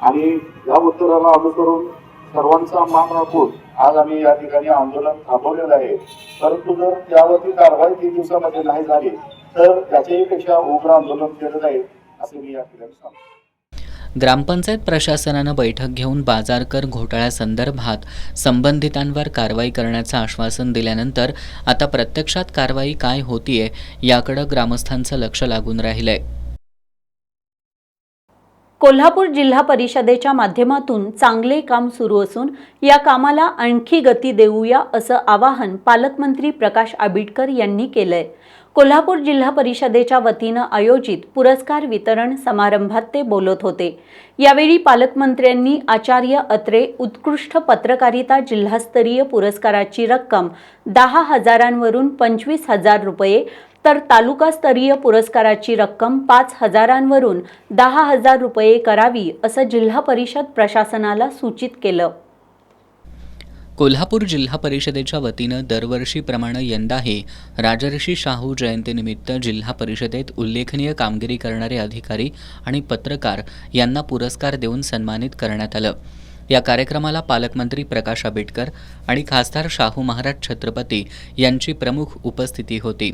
आणि या उत्तराला अनुसरून सर्वांचा मान राखून आज आम्ही या ठिकाणी आंदोलन थांबवलेलं आहे. परंतु जर त्यावरती कारवाई 3 दिवसामध्ये नाही झाली तर त्याच्याही पेक्षा उग्र आंदोलन केलं जाईल असे मी या ठिकाणी सांगतो.
ग्रामपंचायत प्रशासनानं बैठक घेऊन बाजार कर घोटाळ्यासंदर्भात संबंधितांवर कारवाई करण्याचं आश्वासन दिल्यानंतर आता प्रत्यक्षात कारवाई काय होतीये याकडे ग्रामस्थांचं लक्ष लागून राहिलंय.
कोल्हापूर जिल्हा परिषदेच्या माध्यमातून चांगले काम सुरू असून या कामाला आणखी गती देऊया असं आवाहन पालकमंत्री प्रकाश आंबेडकर यांनी केलंय. कोल्हापूर जिल्हा परिषदेच्या वतीनं आयोजित पुरस्कार वितरण समारंभात ते बोलत होते. यावेळी पालकमंत्र्यांनी आचार्य अत्रे उत्कृष्ट पत्रकारिता जिल्हास्तरीय पुरस्काराची रक्कम 10,000वरून 25,000 रुपये तर तालुकास्तरीय पुरस्काराची रक्कम 5,000वरून 10,000 रुपये करावी असं जिल्हा परिषद प्रशासनाला सूचित केलं.
कोल्हापूर जिल्हा परिषदेच्या वतीनं दरवर्षीप्रमाणे यंदाही राजर्षी शाहू जयंतीनिमित्त जिल्हा परिषदेत उल्लेखनीय कामगिरी करणारे अधिकारी आणि पत्रकार यांना पुरस्कार देऊन सन्मानित करण्यात आलं. या कार्यक्रमाला पालकमंत्री प्रकाश आंबेडकर आणि खासदार शाहू महाराज छत्रपती यांची प्रमुख उपस्थिती होती.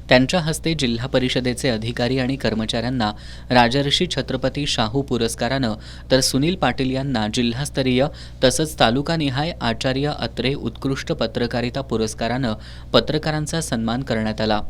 त्यांच्या हस्ते जिल्हा परिषदेचे अधिकारी आणि कर्मचाऱ्यांना राजर्षी छत्रपती शाहू पुरस्कारानं तर सुनील पाटील यांना जिल्हास्तरीय तसंच तालुकानिहाय आचार्य अत्रे उत्कृष्ट पत्रकारिता पुरस्कारानं पत्रकारांचा सन्मान करण्यात आला.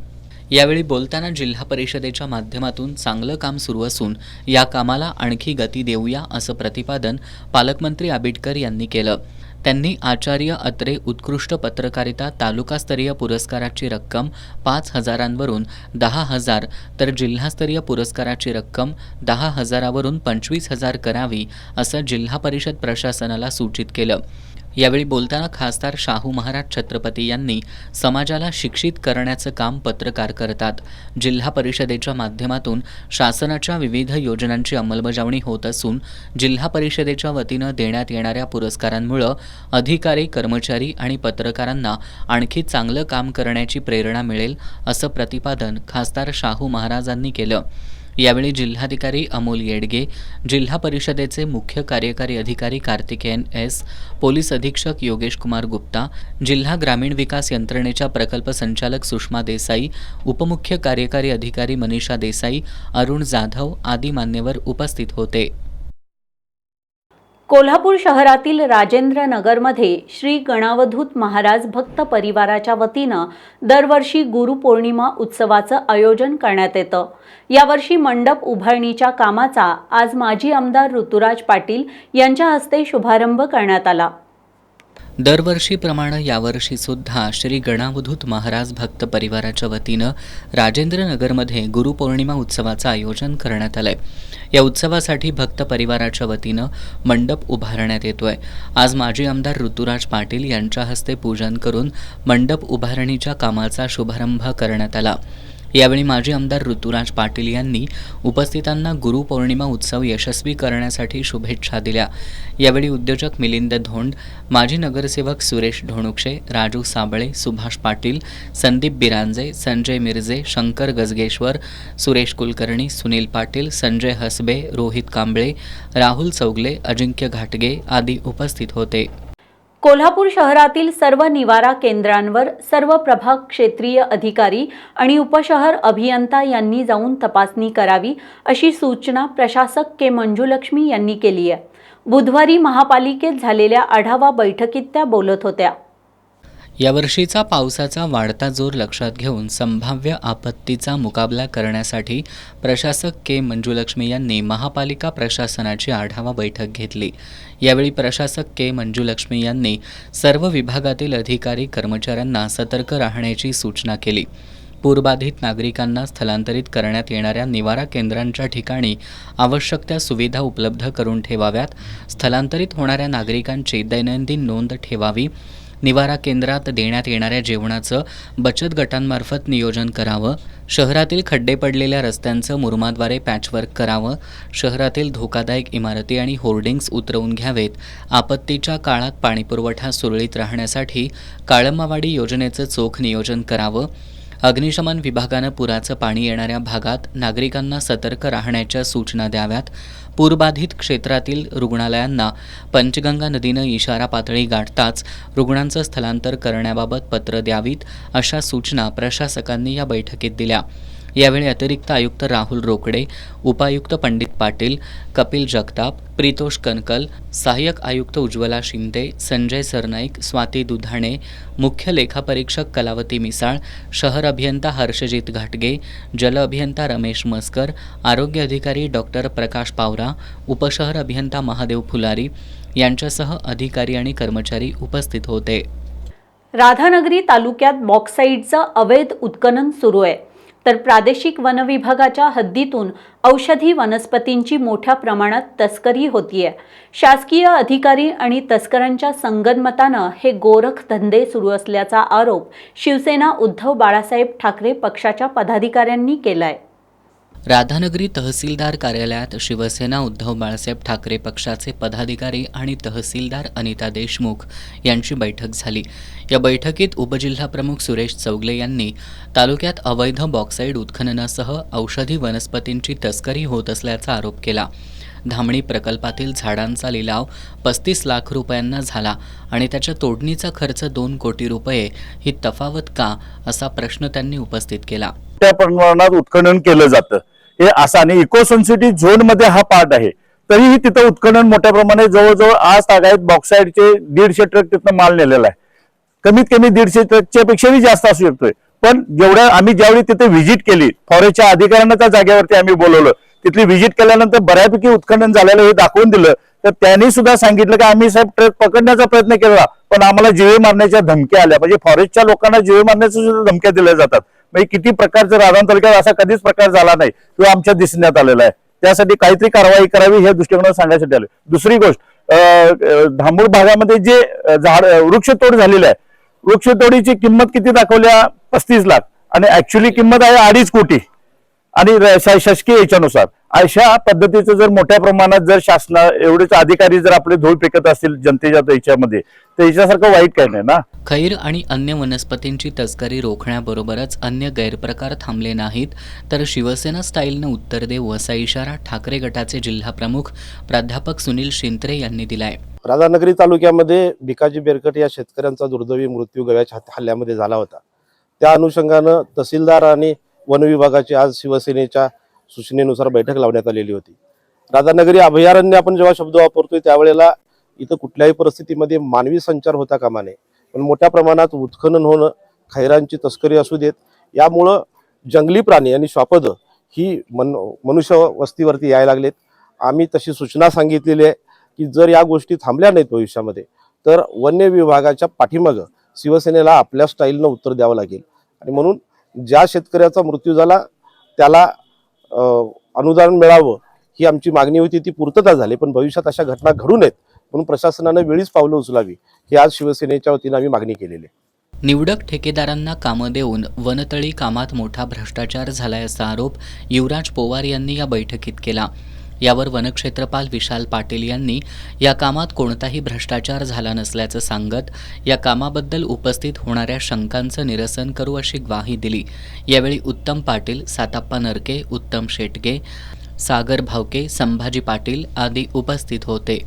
यावेळी बोलताना जिल्हा परिषदेच्या माध्यमातून चांगलं काम सुरू असून या कामाला आणखी गती देऊया असं प्रतिपादन पालकमंत्री आंबेडकर यांनी केलं. त्यांनी आचार्य अत्रे उत्कृष्ट पत्रकारिता तालुकास्तरीय पुरस्काराची रक्कम 5,000वरून 10,000 तर जिल्हास्तरीय पुरस्काराची रक्कम 10,000वरून 25,000 करावी असं जिल्हा परिषद प्रशासनाला सूचित केलं. यावेळी बोलताना खासदार शाहू महाराज छत्रपती यांनी समाजाला शिक्षित करण्याचं काम पत्रकार करतात. जिल्हा परिषदेच्या माध्यमातून शासनाच्या विविध योजनांची अंमलबजावणी होत असून जिल्हा परिषदेच्या वतीनं देण्यात येणाऱ्या पुरस्कारांमुळे अधिकारी, कर्मचारी आणि पत्रकारांना आणखी चांगलं काम करण्याची प्रेरणा मिळेल असं प्रतिपादन खासदार शाहू महाराजांनी केलं. यावेळी जिल्हाधिकारी अमोल येडगे, जिल्हा परिषदेचे मुख्य कार्यकारी अधिकारी कार्तिकेयन एस, पोलीस अधीक्षक योगेश कुमार गुप्ता, जिल्हा ग्रामीण विकास यंत्रणेच्या प्रकल्प संचालक सुषमा देसाई, उपमुख्य कार्यकारी अधिकारी मनीषा देसाई, अरुण जाधव आदी मान्यवर उपस्थित होते.
कोल्हापूर शहरातील राजेंद्र नगरमध्ये श्री गणावधूत महाराज भक्त परिवाराच्या वतीनं दरवर्षी गुरुपौर्णिमा उत्सवाचं आयोजन करण्यात येतं. यावर्षी मंडप उभारणीच्या कामाचा आज माजी आमदार ऋतुराज पाटील यांच्या हस्ते शुभारंभ करण्यात आला.
दरवर्षीप्रमाणे यावर्षीसुद्धा श्री गणावधूत महाराज भक्त परिवाराच्या वतीनं राजेंद्रनगरमध्ये गुरुपौर्णिमा उत्सवाचं आयोजन करण्यात आलंय. या उत्सवासाठी भक्त परिवाराच्या वतीनं मंडप उभारण्यात येतोय. आज माजी आमदार ऋतुराज पाटील यांच्या हस्ते पूजन करून मंडप उभारणीच्या कामाचा शुभारंभ करण्यात आला. यावेळी माजी आमदार ऋतुराज पाटील यांनी उपस्थितांना गुरुपौर्णिमा उत्सव यशस्वी करण्यासाठी शुभेच्छा दिल्या. यावेळी उद्योजक मिलिंद धोंड, माजी नगरसेवक सुरेश ढोणुक्षे, राजू साबळे, सुभाष पाटील, संदीप बिरांजे, संजय मिर्जे, शंकर गजगेश्वर, सुरेश कुलकर्णी, सुनील पाटील, संजय हसबे, रोहित कांबळे, राहुल चौगले, अजिंक्य घाटगे आदी उपस्थित होते.
कोल्हापूर शहरातील सर्व निवारा केंद्रांवर सर्व प्रभाग क्षेत्रीय अधिकारी आणि उपशहर अभियंता यांनी जाऊन तपासणी करावी अशी सूचना प्रशासक के मंजुलक्ष्मी यांनी केली आहे. बुधवारी महापालिकेत झालेल्या आढावा बैठकीत त्या बोलत होत्या.
यावर्षीचा पावसाचा वाढता जोर लक्षात घेऊन संभाव्य आपत्तीचा मुकाबला करण्यासाठी प्रशासक के मंजुलक्ष्मी यांनी महापालिका प्रशासनाची आढावा बैठक घेतली. यावेळी प्रशासक के मंजुलक्ष्मी यांनी सर्व विभागातील अधिकारी कर्मचाऱ्यांना सतर्क राहण्याची सूचना केली. पूरबाधित नागरिकांना स्थलांतरित करण्यात येणाऱ्या निवारा केंद्रांच्या ठिकाणी आवश्यक त्या सुविधा उपलब्ध करून ठेवाव्यात. स्थलांतरित होणाऱ्या नागरिकांची दैनंदिन नोंद ठेवावी. निवारा केंद्रात देण्यात येणाऱ्या जेवणाचं बचत गटांमार्फत नियोजन करावं, शहरातील खड्डे पडलेल्या रस्त्यांचं मुरुमाद्वारे पॅचवर्क करावं, शहरातील धोकादायक इमारती आणि होर्डिंग्स उतरवून घ्यावेत, आपत्तीच्या काळात पाणीपुरवठा सुरळीत राहण्यासाठी काळंबावाडी योजनेचं चोख नियोजन करावं, अग्निशमन विभागानं पुराचं पाणी येणाऱ्या भागात नागरिकांना सतर्क राहण्याच्या सूचना द्याव्यात, पूरबाधित क्षेत्रातील रुग्णालयांना पंचगंगा नदीनं इशारा पातळी गाठताच रुग्णांचं स्थलांतर करण्याबाबत पत्र द्यावीत, अशा सूचना प्रशासकांनी या बैठकीत दिल्या. यावेळी अतिरिक्त आयुक्त राहुल रोकडे, उपायुक्त पंडित पाटील, कपिल जगताप, प्रितोष कनकल, सहाय्यक आयुक्त उज्ज्वला शिंदे, संजय सरनाईक, स्वाती दुधाणे, मुख्य लेखापरीक्षक कलावती मिसाळ, शहर अभियंता हर्षजित घाटगे, जल अभियंता रमेश मस्कर, आरोग्य अधिकारी डॉक्टर प्रकाश पावरा, उपशहर अभियंता महादेव फुलारी यांच्यासह अधिकारी आणि कर्मचारी उपस्थित होते.
राधानगरी तालुक्यात बॉक्साईटचं अवैध उत्खनन सुरू आहे, तर प्रादेशिक वन विभागाच्या हद्दीतून औषधी वनस्पतींची मोठ्या प्रमाणात तस्करी होतीये. शासकीय अधिकारी आणि तस्करांच्या संगनमतानं हे गोरख धंदे सुरू असल्याचा आरोप शिवसेना उद्धव बाळासाहेब ठाकरे पक्षाच्या पदाधिकाऱ्यांनी केलाय.
राधानगरी तहसीलदार कार्यालयात शिवसेना उद्धव बाळासाहेब ठाकरे पक्षाचे पदाधिकारी आणि तहसीलदार अनिता देशमुख यांची बैठक झाली. या बैठकीत उपजिल्हाप्रमुख सुरेश चौगले यांनी तालुक्यात अवैध बॉक्साईड उत्खननासह औषधी वनस्पतींची तस्करी होत असल्याचा आरोप केला. धामणी प्रकल्पातील झाडांचा लिलाव 35 लाख रुपयांना झाला आणि त्याच्या तोडणीचा खर्च 2 कोटी रुपये, ही तफावत का, असा प्रश्न त्यांनी उपस्थित केला.
त्या प्रमाणात उत्खनन केलं जातं हे असं, आणि इको सेन्सिटिव्ह झोन मध्ये हा पार्ट आहे, तरीही तिथं उत्खनन मोठ्या प्रमाणात जवळजवळ आज तागायत बॉक्साईडचे 150 ट्रक तिथं माल नेलेला आहे. कमीत कमी 150 ट्रकच्या पेक्षाही जास्त असू शकतोय. पण जेवढ्या आम्ही ज्यावेळी तिथे व्हिजिट केली, फॉरेस्टच्या अधिकाऱ्यांना त्या जागेवरती आम्ही बोलवलं, तिथली व्हिजिट केल्यानंतर बऱ्यापैकी उत्खनन झालेलं हे दाखवून दिलं. तर त्यांनी सुद्धा सांगितलं की आम्ही साहेब ट्रक पकडण्याचा प्रयत्न केला, पण आम्हाला जीवे मारण्याच्या धमक्या आल्या. म्हणजे फॉरेस्टच्या लोकांना जीवे मारण्याच्या सुद्धा धमक्या दिल्या जातात. म्हणजे किती प्रकारचं राधान तालुक्यात असा कधीच प्रकार झाला नाही किंवा आमच्या दिसण्यात आलेला आहे. त्यासाठी काहीतरी कारवाई करावी हे दृष्टिकोनात सांगण्यासाठी आले. दुसरी गोष्ट, धामूर भागामध्ये जे वृक्षतोड झालेलं आहे, वृक्षतोडीची किंमत किती दाखवल्या 35 लाख आणि ऍक्च्युअली किंमत आहे 2.5 कोटी आणि शासकीय याच्यानुसार. अशा पद्धतीचं जर मोठ्या प्रमाणात जर शासना एवढेच अधिकारी जर आपले धूळ फेकत असतील जनतेच्या याच्यामध्ये, तर याच्यासारखं वाईट काही नाही ना.
खैर आणि अन्य वनस्पतींची तस्करी रोखण्याबरोबरच अन्य गैरप्रकार थांबले नाहीत, तर शिवसेना स्टाईलनं उत्तर देऊ असा इशारा ठाकरे गटाचे जिल्हाप्रमुख प्राध्यापक सुनील शिंत्रे यांनी दिलाय.
राधानगरी तालुक्यामध्ये भिकाजी बेरकट या शेतकऱ्यांचा दुर्दैवी मृत्यू गव्याच्या हल्ल्यामध्ये झाला होता. त्या अनुषंगानं तहसीलदार आणि वन विभागाची आज शिवसेनेच्या सूचनेनुसार बैठक लावण्यात आलेली होती. राधानगरी अभयारण्य आपण जेव्हा शब्द वापरतोय त्यावेळेला इथं कुठल्याही परिस्थितीमध्ये मानवी संचार होता कामा नये, पण मोठ्या प्रमाणात उत्खनन होणं, खैरांची तस्करी असू देत, यामुळं जंगली प्राणी आणि श्वापदं ही मनुष्य वस्तीवरती यायला लागलेत. आम्ही तशी सूचना सांगितलेली आहे की जर या गोष्टी थांबल्या नाहीत भविष्यामध्ये, तर वन्य विभागाच्या पाठीमागं शिवसेनेला आपल्या स्टाईलनं उत्तर द्यावं लागेल. आणि म्हणून ज्या शेतकऱ्याचा मृत्यू झाला त्याला अनुदान मिळावं ही आमची मागणी होती, ती पूर्तता झाली. पण भविष्यात अशा घटना घडू नयेत म्हणून प्रशासनानं वेळीच पावलं उचलावी ही आज शिवसेनेच्या वतीनं आम्ही मागणी केलेली आहे.
निवडक ठेकेदारांना कामं देऊन वनतळी कामात मोठा भ्रष्टाचार झालाय असा आरोप युवराज पोवार यांनी या बैठकीत केला. यावर वनक्षेत्रपाल विशाल पाटील यांनी या कामात कोणताही भ्रष्टाचार झाला नसल्याचं सांगत या कामाबद्दल उपस्थित होणाऱ्या शंकांचं निरसन करू अशी ग्वाही दिली. यावेळी उत्तम पाटील, साताप्पा नरके, उत्तम शेटगे, सागर भावके, संभाजी पाटील आदी उपस्थित होते.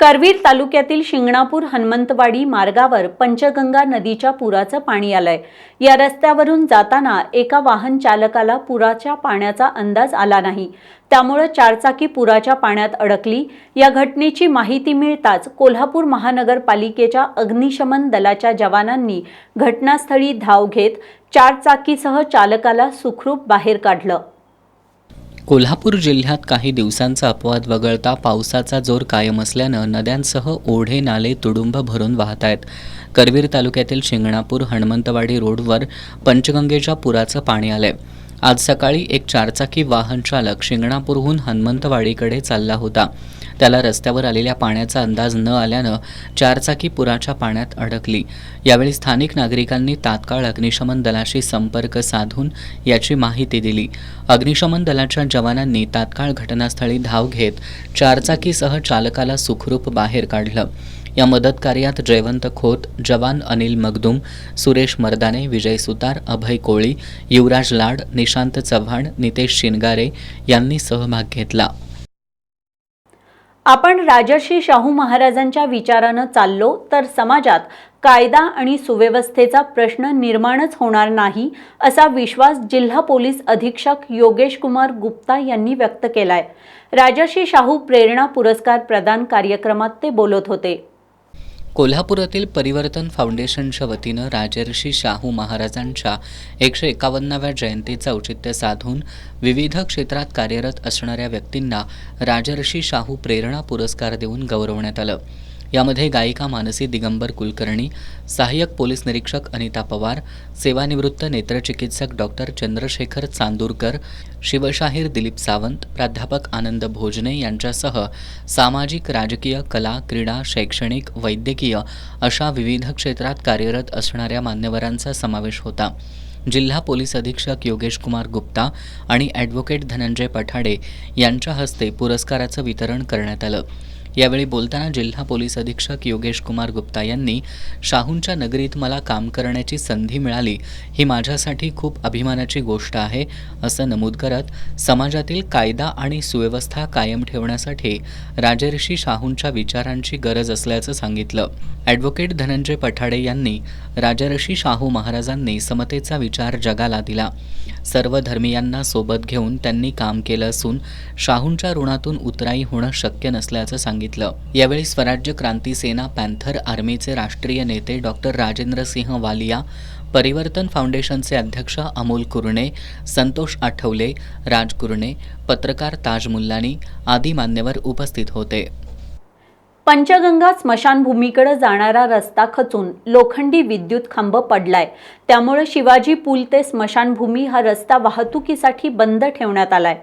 करवीर तालुक्यातील शिंगणापूर हनुमंतवाडी मार्गावर पंचगंगा नदीच्या पुराचं पाणी आलंय. या रस्त्यावरून जाताना एका वाहन चालकाला पुराच्या पाण्याचा अंदाज आला नाही, त्यामुळे चारचाकी पुराच्या पाण्यात अडकली. या घटनेची माहिती मिळताच कोल्हापूर महानगरपालिकेच्या अग्निशमन दलाच्या जवानांनी घटनास्थळी धाव घेत चारचाकीसह चालकाला सुखरूप बाहेर काढलं.
कोल्हापूर जिल्ह्यात काही दिवसांचा अपवाद वगळता पावसाचा जोर कायम असल्यानं नद्यांसह ओढे नाले तुडुंब भरून वाहत आहेत. करवीर तालुक्यातील शिंगणापूर हनुमंतवाडी रोडवर पंचगंगेच्या पुराचं पाणी आलंय. आज सकाळी एक चारचाकी वाहन चालक शिंगणापूरहून हनुमंतवाडीकडे चालला होता. त्याला रस्त्यावर आलेल्या पाण्याचा अंदाज न आल्यानं चारचाकी पुराच्या पाण्यात अडकली. यावेळी स्थानिक नागरिकांनी तात्काळ अग्निशमन दलाशी संपर्क साधून याची माहिती दिली. अग्निशमन दलाच्या जवानांनी तात्काळ घटनास्थळी धाव घेत चारचाकीसह चालकाला सुखरूप बाहेर काढलं. या मदत कार्यात जयवंत खोत, जवान अनिल मगदूम, सुरेश मर्दाने, विजय सुतार, अभय कोळी, युवराज लाड, निशांत चव्हाण, नितेश शिनगारे यांनी सहभाग घेतला.
आपण राजर्षी शाहू महाराजांच्या विचारानं चाललो तर समाजात कायदा आणि सुव्यवस्थेचा प्रश्न निर्माणच होणार नाही, असा विश्वास जिल्हा पोलीस अधीक्षक योगेश कुमार गुप्ता यांनी व्यक्त केलाय. राजर्षी शाहू प्रेरणा पुरस्कार प्रदान कार्यक्रमात ते बोलत होते.
कोल्हापुरातील परिवर्तन फाउंडेशनच्या वतीनं राजर्षी शाहू महाराजांच्या 151व्या जयंतीचं औचित्य साधून विविध क्षेत्रात कार्यरत असणाऱ्या व्यक्तींना राजर्षी शाहू प्रेरणा पुरस्कार देऊन गौरवण्यात आलं. यामध्ये गायिका मानसी दिगंबर कुलकर्णी, सहाय्यक पोलीस निरीक्षक अनिता पवार, सेवानिवृत्त नेत्रचिकित्सक डॉक्टर चंद्रशेखर चांदूरकर, शिवशाहीर दिलीप सावंत, प्राध्यापक आनंद भोजने यांच्यासह सामाजिक, राजकीय, कला, क्रीडा, शैक्षणिक, वैद्यकीय अशा विविध क्षेत्रात कार्यरत असणाऱ्या मान्यवरांचा समावेश होता. जिल्हा पोलीस अधीक्षक योगेश कुमार गुप्ता आणि ॲडव्होकेट धनंजय पठाडे यांच्या हस्ते पुरस्काराचं वितरण करण्यात आलं. यावेळी बोलताना जिल्हा पोलीस अधीक्षक योगेश कुमार गुप्ता यांनी शाहूंच्या नगरीत मला काम करण्याची संधी मिळाली, ही माझ्यासाठी खूप अभिमानाची गोष्ट आहे, असं नमूद करत समाजातील कायदा आणि सुव्यवस्था कायम ठेवण्यासाठी राजर्षी शाहूंच्या विचारांची गरज असल्याचं सांगितलं. ॲडव्होकेट धनंजय पठाडे यांनी राजर्षी शाहू महाराजांनी समतेचा विचार जगाला दिला. सर्व धर्मीयांना सोबत घेऊन त्यांनी काम केलं असून शाहूंच्या ऋणातून उतराई होणं शक्य नसल्याचं सांगितलं. यावेळी स्वराज्य क्रांती सेना पॅन्थर आर्मीचे राष्ट्रीय नेते डॉक्टर राजेंद्र सिंह वालिया, परिवर्तन फाउंडेशनचे अध्यक्ष अमोल कुरणे, संतोष आठवले, राज कुरणे, पत्रकार ताज मुल्लानी आदी मान्यवर उपस्थित होते.
पंचगंगा स्मशानभूमीकडे जाणारा रस्ता खचून लोखंडी विद्युत खांब पडलाय. त्यामुळे शिवाजी पूल ते स्मशानभूमी हा रस्ता वाहतुकीसाठी बंद ठेवण्यात आलाय.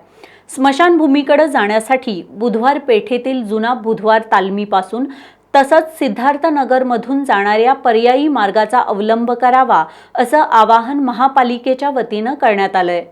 स्मशानभूमीकडे जाण्यासाठी बुधवार पेठेतील जुना बुधवार तालमीपासून तसंच सिद्धार्थनगरमधून जाणाऱ्या पर्यायी मार्गाचा अवलंब करावा, असं आवाहन महापालिकेच्या वतीनं करण्यात आलंय.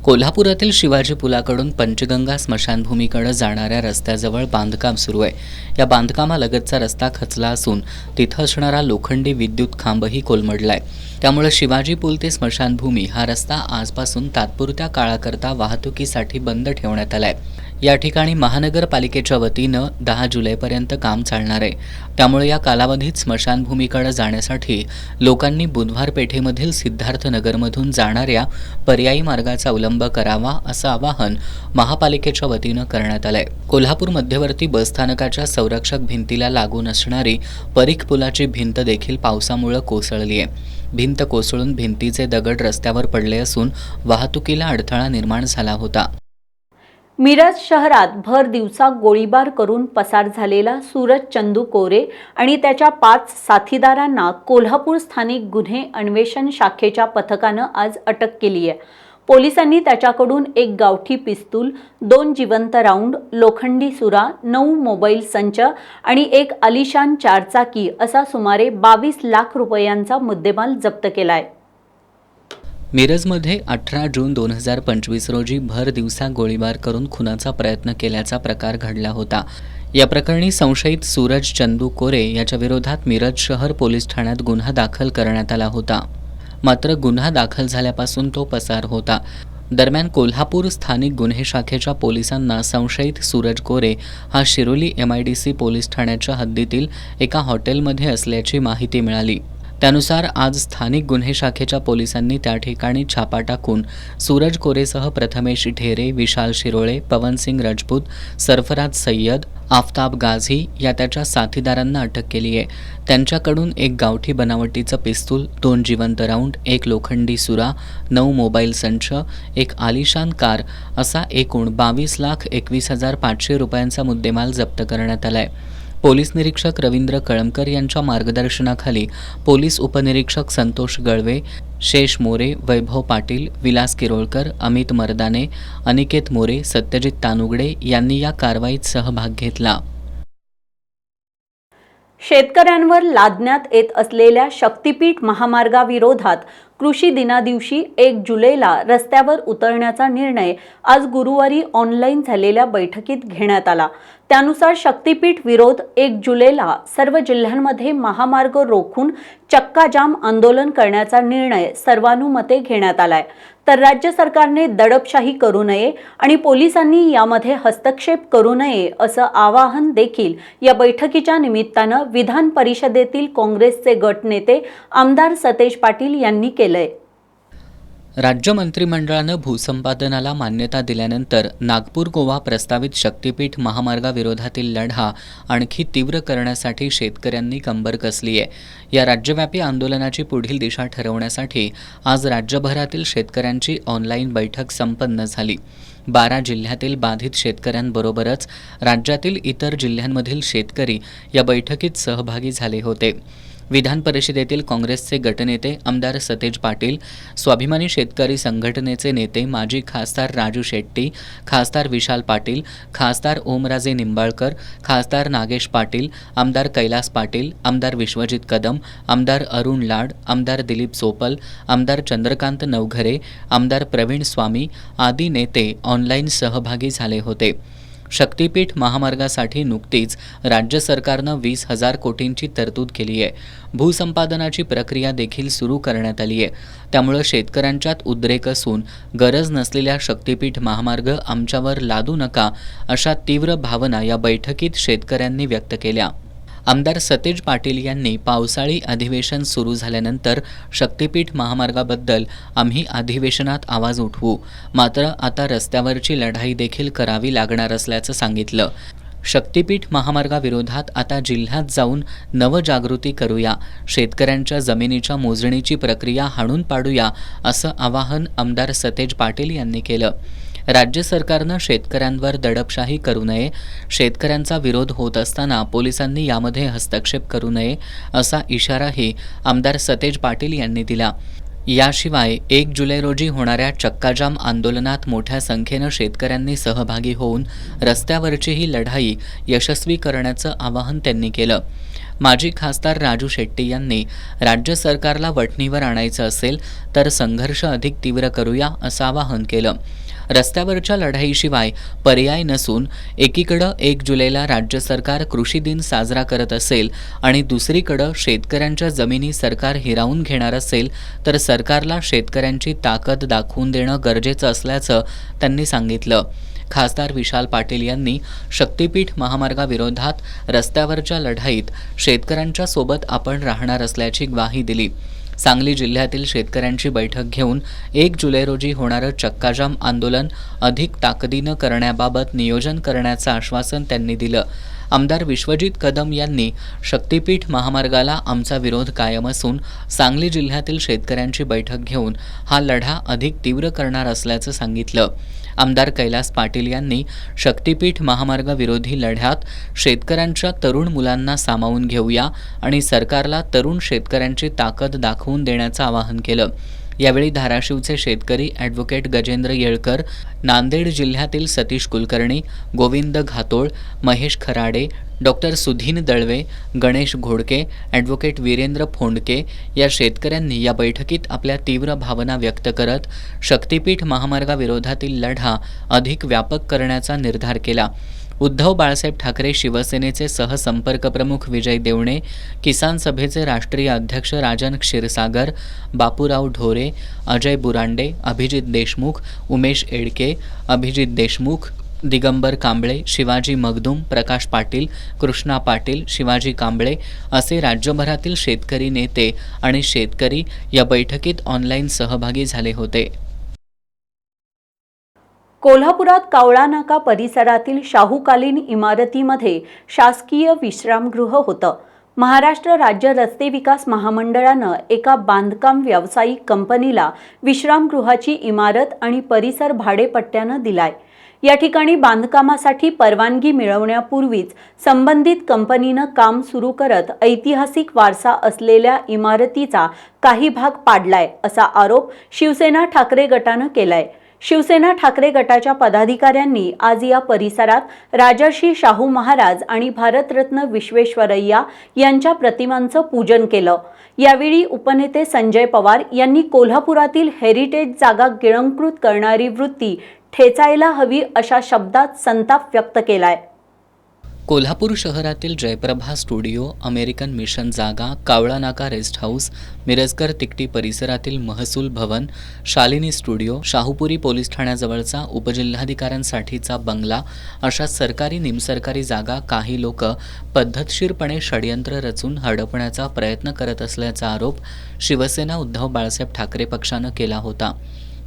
कोल्हापुरातील शिवाजी पुलाकडून पंचगंगा स्मशानभूमीकडे जाणाऱ्या रस्त्याजवळ बांधकाम सुरू आहे. या बांधकामालगतचा रस्ता खचला असून तिथं असणारा लोखंडी विद्युत खांबही कोलमडलाय. त्यामुळे शिवाजी पूल ते स्मशानभूमी हा रस्ता आजपासून तात्पुरत्या काळाकरता वाहतुकीसाठी बंद ठेवण्यात आलाय. या ठिकाणी महानगरपालिकेच्या वतीनं 10 जुलैपर्यंत काम चालणार आहे. त्यामुळे या कालावधीत स्मशानभूमीकडे जाण्यासाठी लोकांनी बुधवार पेठेमधील सिद्धार्थनगरमधून जाणाऱ्या पर्यायी मार्गाचा अवलंब करावा, असं आवाहन महापालिकेच्या वतीनं करण्यात आलंय. कोल्हापूर मध्यवर्ती बसस्थानकाच्या संरक्षक भिंतीला लागून असणारी परीख पुलाची भिंत देखील पावसामुळे कोसळली आहे. भिंत कोसळून भिंतीचे दगड रस्त्यावर पडले असून वाहतुकीला अडथळा निर्माण झाला होता.
मिरज शहरात भर दिवसा गोळीबार करून पसार झालेला सूरज चंदू कोरे आणि त्याच्या 5 साथीदारांना कोल्हापूर स्थानिक गुन्हे अन्वेषण शाखेच्या पथकानं आज अटक केली आहे. पोलिसांनी त्याच्याकडून 1 गावठी पिस्तूल, 2 जिवंत राऊंड, लोखंडी सुरा, 9 मोबाईल संच आणि 1 आलिशान 4 चाकी असा सुमारे 22 लाख रुपयांचा मुद्देमाल जप्त केलाय.
मिरजमध्ये 18 जून 2025 रोजी भर दिवसा गोळीबार करून खुनाचा प्रयत्न केल्याचा प्रकार घडला होता. या प्रकरणी संशयित सूरज चंदू कोरे याच्या विरोधात मिरज शहर पोलीस ठाण्यात गुन्हा दाखल करण्यात आला होता. मात्र गुन्हा दाखल झाल्यापासून तो पसार होता. दरम्यान कोल्हापूर स्थानिक गुन्हे शाखेच्या पोलिसांना संशयित सूरज कोरे हा शिरोली MIDC पोलीस ठाण्याच्या हद्दीतील एका हॉटेलमध्ये असल्याची माहिती मिळाली. त्यानुसार आज स्थानिक गुन्हे शाखेच्या पोलिसांनी त्या ठिकाणी छापा टाकून सूरज कोरेसह प्रथमेश ढेरे, विशाल शिरोळे, पवनसिंग राजपूत, सरफराज सय्यद, आफताब गाझी या त्याच्या साथीदारांना अटक केली आहे. त्यांच्याकडून 1 गावठी बनावटीचं पिस्तूल, 2 जिवंत राऊंड, 1 लोखंडी सुरा, 9 मोबाईल संच, 1 आलिशान कार असा एकूण 22,21,500 रुपयांचा मुद्देमाल जप्त करण्यात आलाय. पोलीस निरीक्षक रवींद्र कळमकर यांच्या मार्गदर्शनाखाली पोलीस उपनिरीक्षक संतोष गळवे, शेष मोरे, वैभव पाटील, विलास किरोळकर, अमित मर्दाने, अनिकेत मोरे, सत्यजित तानुगडे यांनी या कारवाईत सहभाग घेतला.
शेतकऱ्यांवर लादण्यात येत असलेल्या शक्तीपीठ महामार्गाविरोधात कृषी दिनादिवशी 1 जुलैला रस्त्यावर उतरण्याचा निर्णय आज गुरुवारी ऑनलाईन झालेल्या बैठकीत घेण्यात आला. त्यानुसार शक्तीपीठ विरोध 1 जुलैला सर्व जिल्ह्यांमध्ये महामार्ग रोखून चक्काजाम आंदोलन करण्याचा निर्णय सर्वानुमते घेण्यात आलाय. तर राज्य सरकारने दडपशाही करू नये आणि पोलिसांनी यामध्ये हस्तक्षेप करू नये असं आवाहन देखील या बैठकीच्या निमित्तानं विधान परिषदेतील काँग्रेसचे गटनेते आमदार सतेज पाटील यांनी केलंय.
राज्य मंत्रिमंडळानं भूसंपादनाला मान्यता दिल्यानंतर नागपूर गोवा प्रस्तावित शक्तीपीठ महामार्गाविरोधातील लढा आणखी तीव्र करण्यासाठी शेतकऱ्यांनी कंबर कसली आहे. या राज्यव्यापी आंदोलनाची पुढील दिशा ठरवण्यासाठी आज राज्यभरातील शेतकऱ्यांची ऑनलाईन बैठक संपन्न झाली. 12 जिल्ह्यातील बाधित शेतकऱ्यांबरोबरच राज्यातील इतर जिल्ह्यांमधील शेतकरी या बैठकीत सहभागी झाले होते. विधान परिषदेतील काँग्रेसचे गटनेते आमदार सतेज पाटील, स्वाभिमानी शेतकरी संघटनेचे नेते माजी खासदार राजू शेट्टी, खासदार विशाल पाटील, खासदार ओमराजे निंबाळकर, खासदार नागेश पाटील, आमदार कैलास पाटील, आमदार विश्वजित कदम, आमदार अरुण लाड, आमदार दिलीप सोपल, आमदार चंद्रकांत नवघरे, आमदार प्रवीण स्वामी आदी नेते ऑनलाईन सहभागी झाले होते. शक्तीपीठ महामार्गासाठी नुकतीच राज्य सरकारनं 20,000 कोटींची तरतूद केली आहे. भूसंपादनाची प्रक्रिया देखील सुरू करण्यात आली आहे. त्यामुळे शेतकऱ्यांच्यात उद्रेक असून गरज नसलेल्या शक्तीपीठ महामार्ग आमच्यावर लादू नका अशा तीव्र भावना या बैठकीत शेतकऱ्यांनी व्यक्त केल्या. आमदार सतेज पाटील यांनी पावसाळी अधिवेशन सुरू झाल्यानंतर शक्तीपीठ महामार्गाबद्दल आम्ही अधिवेशनात आवाज उठवू, मात्र आता रस्त्यावरची लढाई देखील करावी लागणार असल्याचं सांगितलं. शक्तीपीठ महामार्गाविरोधात आता जिल्ह्यात जाऊन नवजागृती करूया, शेतकऱ्यांच्या जमिनीच्या मोजणीची प्रक्रिया हाणून पाडूया असं आवाहन आमदार सतेज पाटील यांनी केलं. राज्य सरकारनं शेतकऱ्यांवर दडपशाही करू नये, शेतकऱ्यांचा विरोध होत असताना पोलिसांनी यामध्ये हस्तक्षेप करू नये असा इशाराही आमदार सतेज पाटील यांनी दिला. याशिवाय 1 जुलै रोजी होणाऱ्या चक्काजाम आंदोलनात मोठ्या संख्येनं शेतकऱ्यांनी सहभागी होऊन रस्त्यावरची ही लढाई यशस्वी करण्याचं आवाहन त्यांनी केलं. माजी खासदार राजू शेट्टी यांनी राज्य सरकारला वठणीवर आणायचं असेल तर संघर्ष अधिक तीव्र करूया असं आवाहन केलं. रस्त्यावरच्या लढाईशिवाय पर्याय नसून एकीकडं 1 जुलैला राज्य सरकार कृषी दिन साजरा करत असेल आणि दुसरीकडं शेतकऱ्यांच्या जमिनी सरकार हिरावून घेणार असेल तर सरकारला शेतकऱ्यांची ताकद दाखवून देणं गरजेचं असल्याचं त्यांनी सांगितलं. खासदार विशाल पाटील यांनी शक्तीपीठ महामार्गाविरोधात रस्त्यावरच्या लढाईत शेतकऱ्यांच्या सोबत आपण राहणार असल्याची ग्वाही दिली. सांगली जिल्ह्यातील शेतकऱ्यांची बैठक घेऊन 1 जुलै रोजी होणारं चक्काजाम आंदोलन अधिक ताकदीनं करण्याबाबत नियोजन करण्याचं आश्वासन त्यांनी दिलं. आमदार विश्वजित कदम यांनी शक्तीपीठ महामार्गाला आमचा विरोध कायम असून सांगली जिल्ह्यातील शेतकऱ्यांची बैठक घेऊन हा लढा अधिक तीव्र करणार असल्याचं सांगितलं. आमदार कैलास पाटील यांनी शक्तीपीठ महामार्गाविरोधी लढ्यात शेतकऱ्यांच्या तरुण मुलांना सामावून घेऊया आणि सरकारला तरुण शेतकऱ्यांची ताकद दाखवून देण्याचं आवाहन केलं. यावेळी धाराशिवचे शेतकरी ॲडव्होकेट गजेंद्र येळकर, नांदेड जिल्ह्यातील सतीश कुलकर्णी, गोविंद घातोळ, महेश खराडे, डॉक्टर सुधीन दळवे, गणेश घोडके, ॲडव्होकेट वीरेंद्र फोंडके या शेतकऱ्यांनी या बैठकीत आपल्या तीव्र भावना व्यक्त करत शक्तीपीठ महामार्गाविरोधातील लढा अधिक व्यापक करण्याचा निर्धार केला. उद्धव बाळासाहेब ठाकरे, शिवसेनेचे सहसंपर्क प्रमुख विजय देवणे, किसान सभेचे राष्ट्रीय अध्यक्ष राजन क्षीरसागर, बापूराव ढोरे, अजय बुरांडे, अभिजित देशमुख, उमेश एडके, अभिजित देशमुख, दिगंबर कांबळे, शिवाजी मगदूम, प्रकाश पाटील, कृष्णा पाटील, शिवाजी कांबळे असे राज्यभरातील शेतकरी नेते आणि शेतकरी या बैठकीत ऑनलाईन सहभागी झाले होते.
कोल्हापुरात कावळा नाका परिसरातील शाहूकालीन इमारतीमध्ये शासकीय विश्रामगृह होतं. महाराष्ट्र राज्य रस्ते विकास महामंडळानं एका बांधकाम व्यावसायिक कंपनीला विश्रामगृहाची इमारत आणि परिसर भाडेपट्ट्यानं दिलाय. या ठिकाणी बांधकामासाठी परवानगी मिळवण्यापूर्वीच संबंधित कंपनीनं काम सुरू करत ऐतिहासिक वारसा असलेल्या इमारतीचा काही भाग पाडलाय असा आरोप शिवसेना ठाकरे गटानं केलाय। शिवसेना ठाकरे गटाच्या पदाधिकाऱ्यांनी आज या परिसरात राजर्षी शाहू महाराज आणि भारतरत्न विश्वेश्वरय्या यांच्या प्रतिमांचं पूजन केलं। यावेळी उपनेते संजय पवार यांनी कोल्हापुरातील हेरिटेज जागा गिळंकृत करणारी वृत्ती ठेचायला हवी अशा शब्दात संताप व्यक्त केलाय।
कोल्हापूर शहरातील जयप्रभा स्टुडिओ, अमेरिकन मिशन जागा, कावळा नाका रेस्ट हाऊस, मिरजकर तिकटी परिसरातील महसूल भवन, शालिनी स्टुडिओ, शाहूपुरी पोलीस ठाण्याजवळचा उपजिल्हाधिकाऱ्यांसाठीचा बंगला अशा सरकारी निमसरकारी जागा काही लोक पद्धतशीरपणे षडयंत्र रचून हडपण्याचा प्रयत्न करत असल्याचा आरोप शिवसेना उद्धव बाळासाहेब ठाकरे पक्षानं केला होता।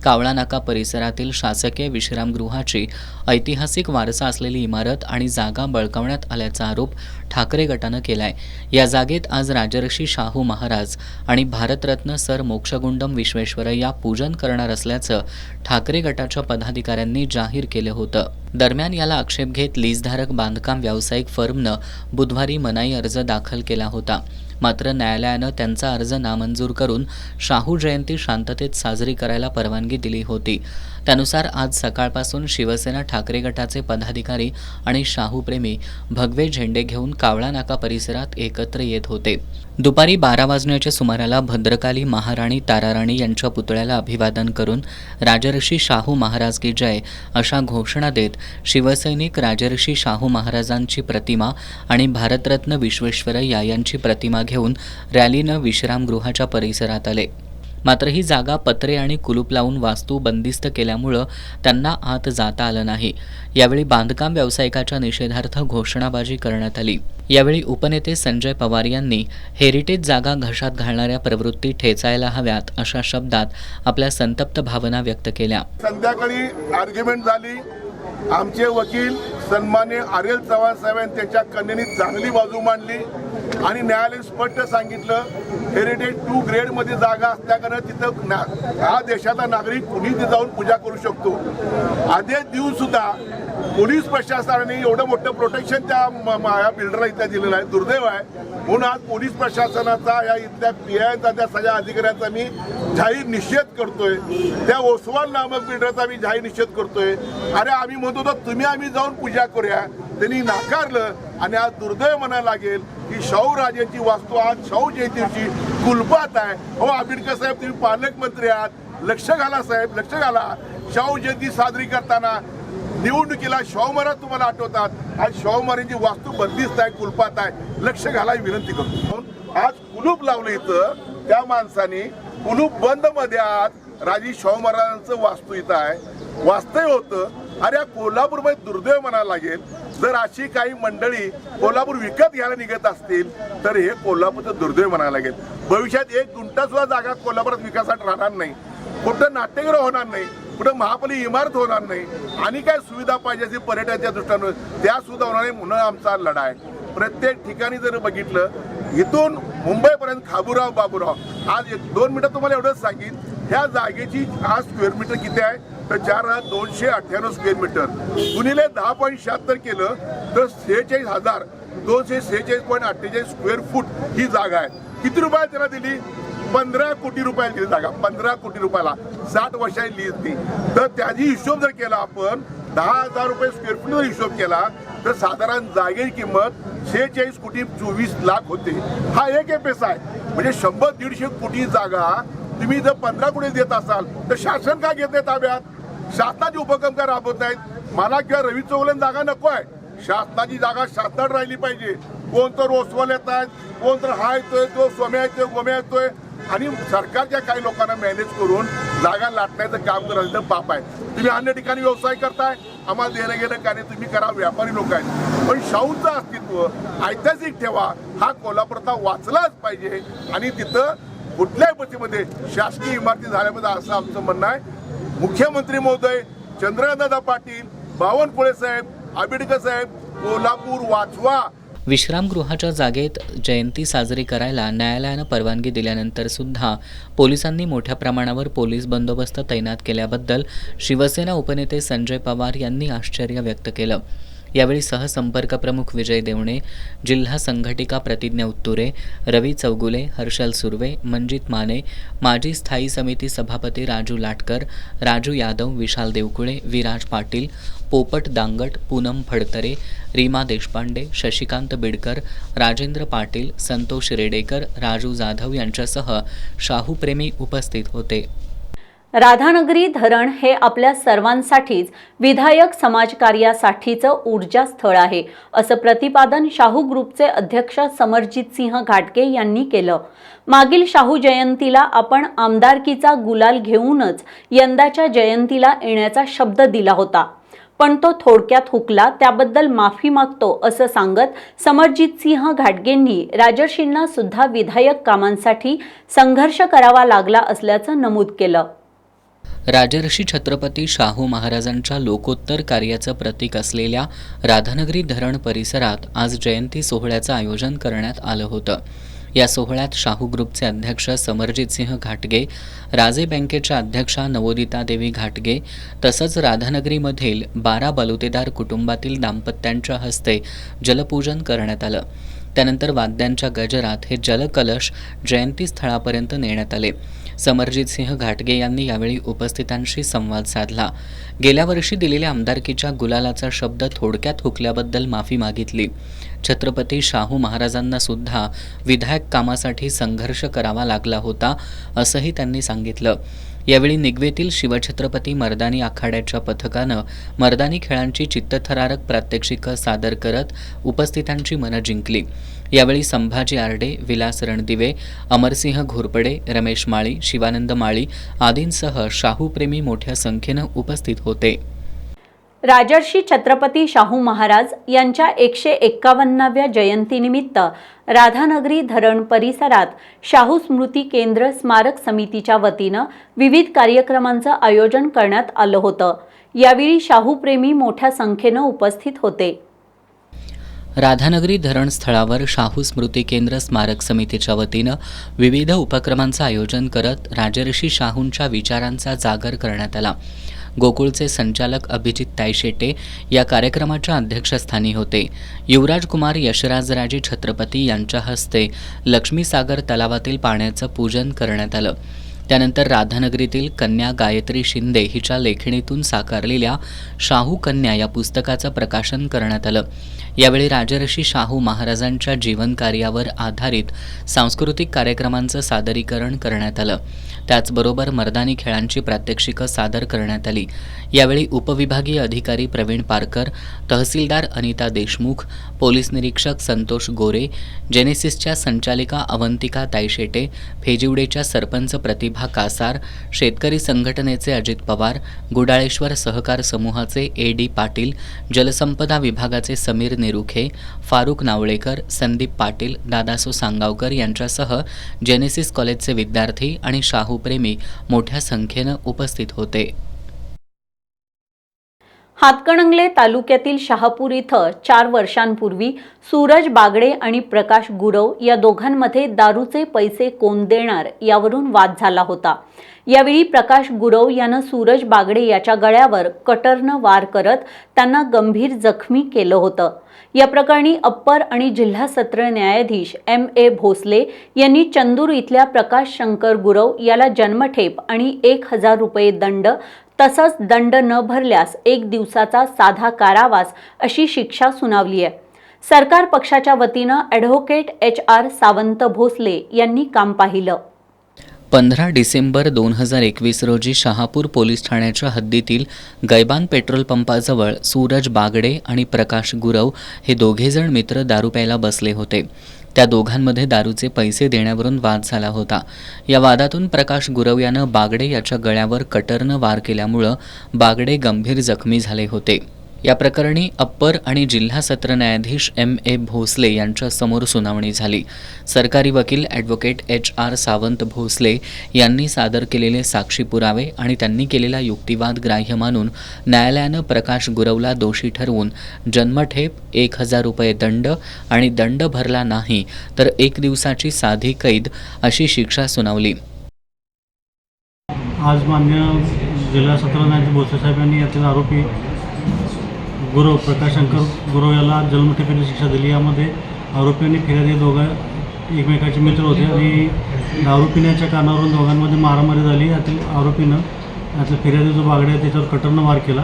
कावळा नाका परिसरातील शासकीय विश्रामगृहाची ऐतिहासिक वारसा असलेली इमारत आणि जागा बळकावण्यात आल्याचा आरोप ठाकरे गटानं केलाय। या जागेत आज राजर्षी शाहू महाराज आणि भारतरत्न सर मोक्षगुंडम विश्वेश्वरय्या पूजन करणार असल्याचं ठाकरे गटाच्या पदाधिकाऱ्यांनी जाहीर केलं होतं। दरम्यान याला आक्षेप घेत लीजधारक बांधकाम व्यावसायिक फर्मनं बुधवारी मनाई अर्ज दाखल केला होता। मात्र न्यायालयानं त्यांचा अर्ज नामंजूर करून शाहू जयंती शांततेत साजरी करायला परवानगी दिली होती। त्यानुसार आज सकाळपासून शिवसेना ठाकरे गटाचे पदाधिकारी आणि शाहूप्रेमी भगवे झेंडे घेऊन कावळा नाका परिसरात एकत्र येत होते। दुपारी 12 वाजण्याच्या सुमाराला भद्रकाली महाराणी ताराराणी यांच्या पुतळ्याला अभिवादन करून राजर्षी शाहू महाराज की जय अशा घोषणा देत शिवसैनिक राजर्षी शाहू महाराजांची प्रतिमा आणि भारतरत्न विश्वेश्वरय्या यांची प्रतिमा घेऊन रॅलीनं विश्रामगृहाच्या परिसरात आले। मात्र ही जागा पत्रे आणि कुलूप लावून वास्तू बंदिस्त केल्यामुळं त्यांना आत जाता आलं नाही। यावेळी बांधकाम व्यावसायिकाच्या निषेधार्थ घोषणाबाजी करण्यात आली। यावेळी उपनेते संजय पवार यांनी हेरिटेज जागा घशात घालणाऱ्या प्रवृत्ती ठेचायला हव्यात अशा शब्दात आपल्या संतप्त भावना व्यक्त केल्या।
संध्याकाळी आर्ग्युमेंट झाली। आमचे वकील सन्मान्य आर्यल चव्हाण साहेबांनी त्यांच्या कन्येने चांगली बाजू मांडली आणि न्यायालयाने स्पष्ट सांगितलं हेरिटेज 2 ग्रेडमध्ये जागा असल्याकारणे तिथं हा देशाचा नागरिक कुणी तिथे जाऊन पूजा करू शकतो। आदेश देऊन सुद्धा पोलीस प्रशासनाने एवढं मोठं प्रोटेक्शन त्या बिल्डरला इथं दिलेलं आहे। दुर्दैव आहे म्हणून आज पोलीस प्रशासनाचा या इथल्या पीआयचा त्या सगळ्या अधिकाऱ्यांचा मी जाहीर निषेध करतोय। त्या ओसवाल नामक बिल्डरचा मी जाहीर निषेध करतोय। अरे आम्ही म्हणतो होतो तुम्ही आम्ही जाऊन पूजा करूया, त्यांनी नाकारलं आणि आज दुर्दैव म्हणायला लागेल की शाहू राजांची वास्तू आज शाहू जयंतीची कुलपात आहे। हो आंबेडकर साहेब तुम्ही पालकमंत्री आहात, लक्ष घाला साहेब, लक्ष घाला। शाहू जयंती साजरी करताना निवडणुकीला शाहू महाराज तुम्हाला आठवतात, आज शाहू महाराजांची वास्तू बंदिस्त आहे, कुलपात आहे, लक्ष घालायची विनंती करतो। आज कुलूप लावलं इथं त्या माणसाने, कुलूप बंद मध्ये आज राजी शाहू महाराजांचं वास्तू इथं आहे, वास्तव्य होतं। अरे या कोल्हापूरमध्ये दुर्दैव म्हणायला लागेल जर अशी काही मंडळी कोल्हापूर विकत घ्यायला निघत असतील तर हे कोल्हापूरचं दुर्दैव म्हणायला लागेल। भविष्यात 1 गुंठा सुद्धा जागा कोल्हापुरात विकासात राहणार नाही, कुठं नाट्यगृह होणार नाही, कुठं महापालिका इमारत होणार नाही आणि काय सुविधा पाहिजे असेल पर्यटनाच्या दृष्टीने त्या सुद्धा होणार नाही। म्हणून आमचा लढा आहे। प्रत्येक ठिकाणी जर बघितलं इथून मुंबईपर्यंत खाबूराव बाबूराव, आज 2 मिनिटं तुम्हाला एवढंच सांगेन ह्या जागेची आज स्क्वेअर मीटर किती आहे तर 4298 स्क्वेअर मीटर गुणिले 10.76 केलं तर 46,246.48 स्क्वेअर फूट ही जागा आहे। किती रुपयाला त्याला दिली? 15 कोटी रुपयाला दिली जागा, 15 कोटी रुपयाला 60 वर्षाची लीज दी। तर त्याची हिशोब जर केला आपण 10,000 रुपये स्क्वेअर फूट जर हिशोब केला तर साधारण जागेची किंमत 46 कोटी 24 लाख होते। हा एक पैसा आहे। म्हणजे 100-150 कोटी जागा तुम्ही जर 15 कोटी देत असाल तर शासन का घेत नाही ताब्यात? शासनाचे उपक्रम का राबवत नाहीत? मला किंवा रवी चौगुले जागा नको आहे, शासनाची जागा शासनात राहिली पाहिजे। कोण तर ओसवाल येत आहेत, कोण तर हा येतोय, तो सोम्या येतोय, गोम्या येतोय आणि सरकारच्या काही लोकांना मॅनेज करून जागा लाटण्याचं काम करायचं पाप आहे। तुम्ही अन्य ठिकाणी व्यवसाय करताय, आम्हाला देणं घेणं काय नाही, तुम्ही करा, व्यापारी लोक आहेत। पण शाहूचं अस्तित्व ऐतिहासिक ठेवा, हा कोल्हापुरात वाचलाच पाहिजे आणि तिथं कुठल्याही परिस्थितीमध्ये शासकीय इमारती झाल्यामध्ये असं आमचं म्हणणं आहे। मुख्यमंत्री महोदय चंद्रकांतदादा पाटील, बावनकुळे साहेब, आंबेडकर साहेब, कोल्हापूर वाचवा
विश्रामगृहाच्या जागेत जयंती साजरी करायला न्यायालयानं परवानगी दिल्यानंतर सुद्धा पोलिसांनी मोठ्या प्रमाणावर पोलीस बंदोबस्त तैनात केल्याबद्दल शिवसेना उपनेते संजय पवार यांनी आश्चर्य व्यक्त केलं. यावेळी सहसंपर्क प्रमुख विजय देवणे, जिल्हा संघटिका प्रतिज्ञा उत्तुरे, रवी चौगुले, हर्षल सुर्वे, मंजित माने, माजी स्थायी समिती सभापती राजू लाटकर, राजू यादव, विशाल देवकुळे, विराज पाटील, पोपट दांगट, पूनम फडतरे, रीमा देशपांडे, शशिकांत बिडकर, राजेंद्र पाटील, संतोष रेडेकर, राजू जाधव यांच्यासह शाहूप्रेमी उपस्थित होते.
राधानगरी धरण हे आपल्या सर्वांसाठीच विधायक समाजकार्यासाठीचं ऊर्जास्थळ आहे, असं प्रतिपादन शाहू ग्रुपचे अध्यक्ष समरजित सिंह घाटगे यांनी केलं. मागील शाहू जयंतीला आपण आमदारकीचा गुलाल घेऊनच यंदाच्या जयंतीला येण्याचा शब्द दिला होता, पण तो थोडक्यात हुकला, त्याबद्दल माफी मागतो असं सांगत समरजित सिंह घाटगेंनी राजर्षींना सुद्धा विधायक कामांसाठी संघर्ष करावा लागला असल्याचं नमूद केलं.
राजर्षी छत्रपती शाहू महाराजांच्या लोकोत्तर कार्याचं प्रतीक असलेल्या राधानगरी धरण परिसरात आज जयंती सोहळ्याचं आयोजन करण्यात आलं होतं. या सोहळ्यात शाहू ग्रुपचे अध्यक्ष समरजित सिंह घाटगे, राजे बँकेच्या अध्यक्षा नवोदिता देवी घाटगे तसंच राधानगरीमधील 12 बलुतेदार कुटुंबातील दाम्पत्यांच्या हस्ते जलपूजन करण्यात आलं. त्यानंतर वाद्यांच्या गजरात हे जलकलश जयंती स्थळापर्यंत नेण्यात आले. समरजित सिंह घाटगे यांनी यावेळी उपस्थितांशी संवाद साधला. गेल्या वर्षी दिलेल्या आमदारकीच्या गुलालाचा शब्द थोडक्यात हुकल्याबद्दल माफी मागितली. छत्रपती शाहू महाराजांना सुद्धा विधायक कामासाठी संघर्ष करावा लागला होता असंही त्यांनी सांगितलं. यावेळी निगवेतील शिवछत्रपती मर्दानी आखाड्याच्या पथकानं मर्दानी खेळांची चित्तथरारक प्रात्यक्षिकं सादर करत उपस्थितांची मनं जिंकली. यावेळी संभाजी आरडे, विलास रणदिवे, अमरसिंह घोरपडे, रमेश माळी, शिवानंद माळी आदींसह शाहूप्रेमी मोठ्या संख्येनं उपस्थित होते.
राजर्षी छत्रपती शाहू महाराज यांच्या 151व्या जयंतीनिमित्त राधानगरी धरण परिसरात शाहू स्मृती केंद्र स्मारक समितीच्या वतीनं विविध कार्यक्रमांचं आयोजन करण्यात आलं होतं. यावेळी शाहूप्रेमी मोठ्या संख्येनं उपस्थित होते.
राधानगरी धरण स्थळावर शाहू स्मृती केंद्र स्मारक समितीच्या वतीनं विविध उपक्रमांचं आयोजन करत राजर्षी शाहूंच्या विचारांचा जागर करण्यात आला. गोकुळचे संचालक अभिजित तायशेटे या कार्यक्रमाच्या अध्यक्षस्थानी होते. युवराज कुमार यशराजराजे छत्रपती यांच्या हस्ते लक्ष्मीसागर तलावातील पाण्याचं पूजन करण्यात आलं. त्यानंतर राधानगरीतील कन्या गायत्री शिंदे हिच्या लेखणीतून साकारलेल्या शाहू कन्या या पुस्तकाचं प्रकाशन करण्यात आलं. यावेळी राजर्षी शाहू महाराजांच्या जीवनकार्यावर आधारित सांस्कृतिक कार्यक्रमांचं सादरीकरण करण्यात आलं. त्याचबरोबर मर्दानी खेळांची प्रात्यक्षिकं सादर करण्यात आली. यावेळी उपविभागीय अधिकारी प्रवीण पारकर, तहसीलदार अनिता देशमुख, पोलीस निरीक्षक संतोष गोरे, जेनेसिसच्या संचालिका अवंतिका तायशेटे, फेजिवडेच्या सरपंच प्रतिभा कासार, शेतकरी संघटनेचे अजित पवार, गुडाळेश्वर सहकार समूहाचे ए.डी. पाटील, जलसंपदा विभागाचे समीर नेरुखे, फारुख नावळेकर, संदीप पाटील, दादासो सांगावकर यांच्यासह जेनेसिस कॉलेजचे विद्यार्थी आणि शाहूप्रेमी मोठ्या संख्येनं उपस्थित होते.
हातकणंगले तालुक्यातील शहापूर इथं 4 वर्षांपूर्वी सूरज बागडे आणि प्रकाश गुरव या दोघांमध्ये दारूचे पैसे कोण देणार यावरून वाद झाला होता. यावेळी प्रकाश गुरव यानं सूरज बागडे याच्या गळ्यावर कटरनं वार करत त्यांना गंभीर जखमी केलं होतं. या प्रकरणी अप्पर आणि जिल्हा सत्र न्यायाधीश M.A. भोसले यांनी चंदूर इथल्या प्रकाश शंकर गुरव याला जन्मठेप आणि 1,000 रुपये दंड तसंच दंड न भरल्यास 1 दिवसाचा साधा कारावास अशी शिक्षा सुनावली आहे. सरकार पक्षाच्या वतीनं ॲडव्होकेट H.R. सावंत भोसले यांनी काम पाहिलं.
15 डिसेंबर 2021 रोजी शहापूर पोलीस ठाण्याच्या हद्दीतील गैबान पेट्रोल पंपाजवळ सूरज बागडे आणि प्रकाश गुरव हे दोघेजण मित्र दारू प्यायला बसले होते. त्या दोघांमध्ये दारूचे पैसे देण्यावरून वाद झाला होता. या वादातून प्रकाश गुरव यानं बागडे याच्या गळ्यावर कटरनं वार केल्यामुळं बागडे गंभीर जखमी झाले होते. या प्रकरणी अप्पर आणि जिल्हा सत्र न्यायाधीश M.A. भोसले यांच्या समोर सुनावणी झाली. सरकारी वकील ॲडव्होकेट H.R. सावंत भोसले यांनी सादर केलेले साक्षी पुरावे आणि त्यांनी केलेला युक्तिवाद ग्राह्य मानून न्यायालयानं प्रकाश गुरवला दोषी ठरवून जन्मठेप 1,000 रुपये दंड आणि दंड भरला नाही तर 1 दिवसाची साधी कैद अशी शिक्षा सुनावली.
आज मान्य जिल्हा सत्र न्यायाधीश भोसले साहेब यांनी यातील आरोपी गुरव प्रकाश शंकर गुरव याला जन्मठेपेची शिक्षा दिली. यामध्ये आरोपींनी फिर्यादी दोघं एकमेकाचे मित्र होते आणि दारू पिण्याच्या कारणावरून दोघांमध्ये मारामारी झाली. यातील फिर्यादी जो बागडे आहे त्याच्यावर कटरनं वार केला.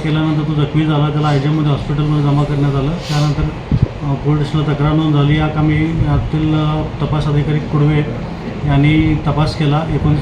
केल्यानंतर तो जखमी झाला. त्याला आयजममध्ये हॉस्पिटलमध्ये जमा करण्यात आलं. त्यानंतर पोलीस स्टेशनला तक्रार नोंद झाली. या कामी यातील तपास अधिकारी कुडवे यांनी तपास केला. एकूण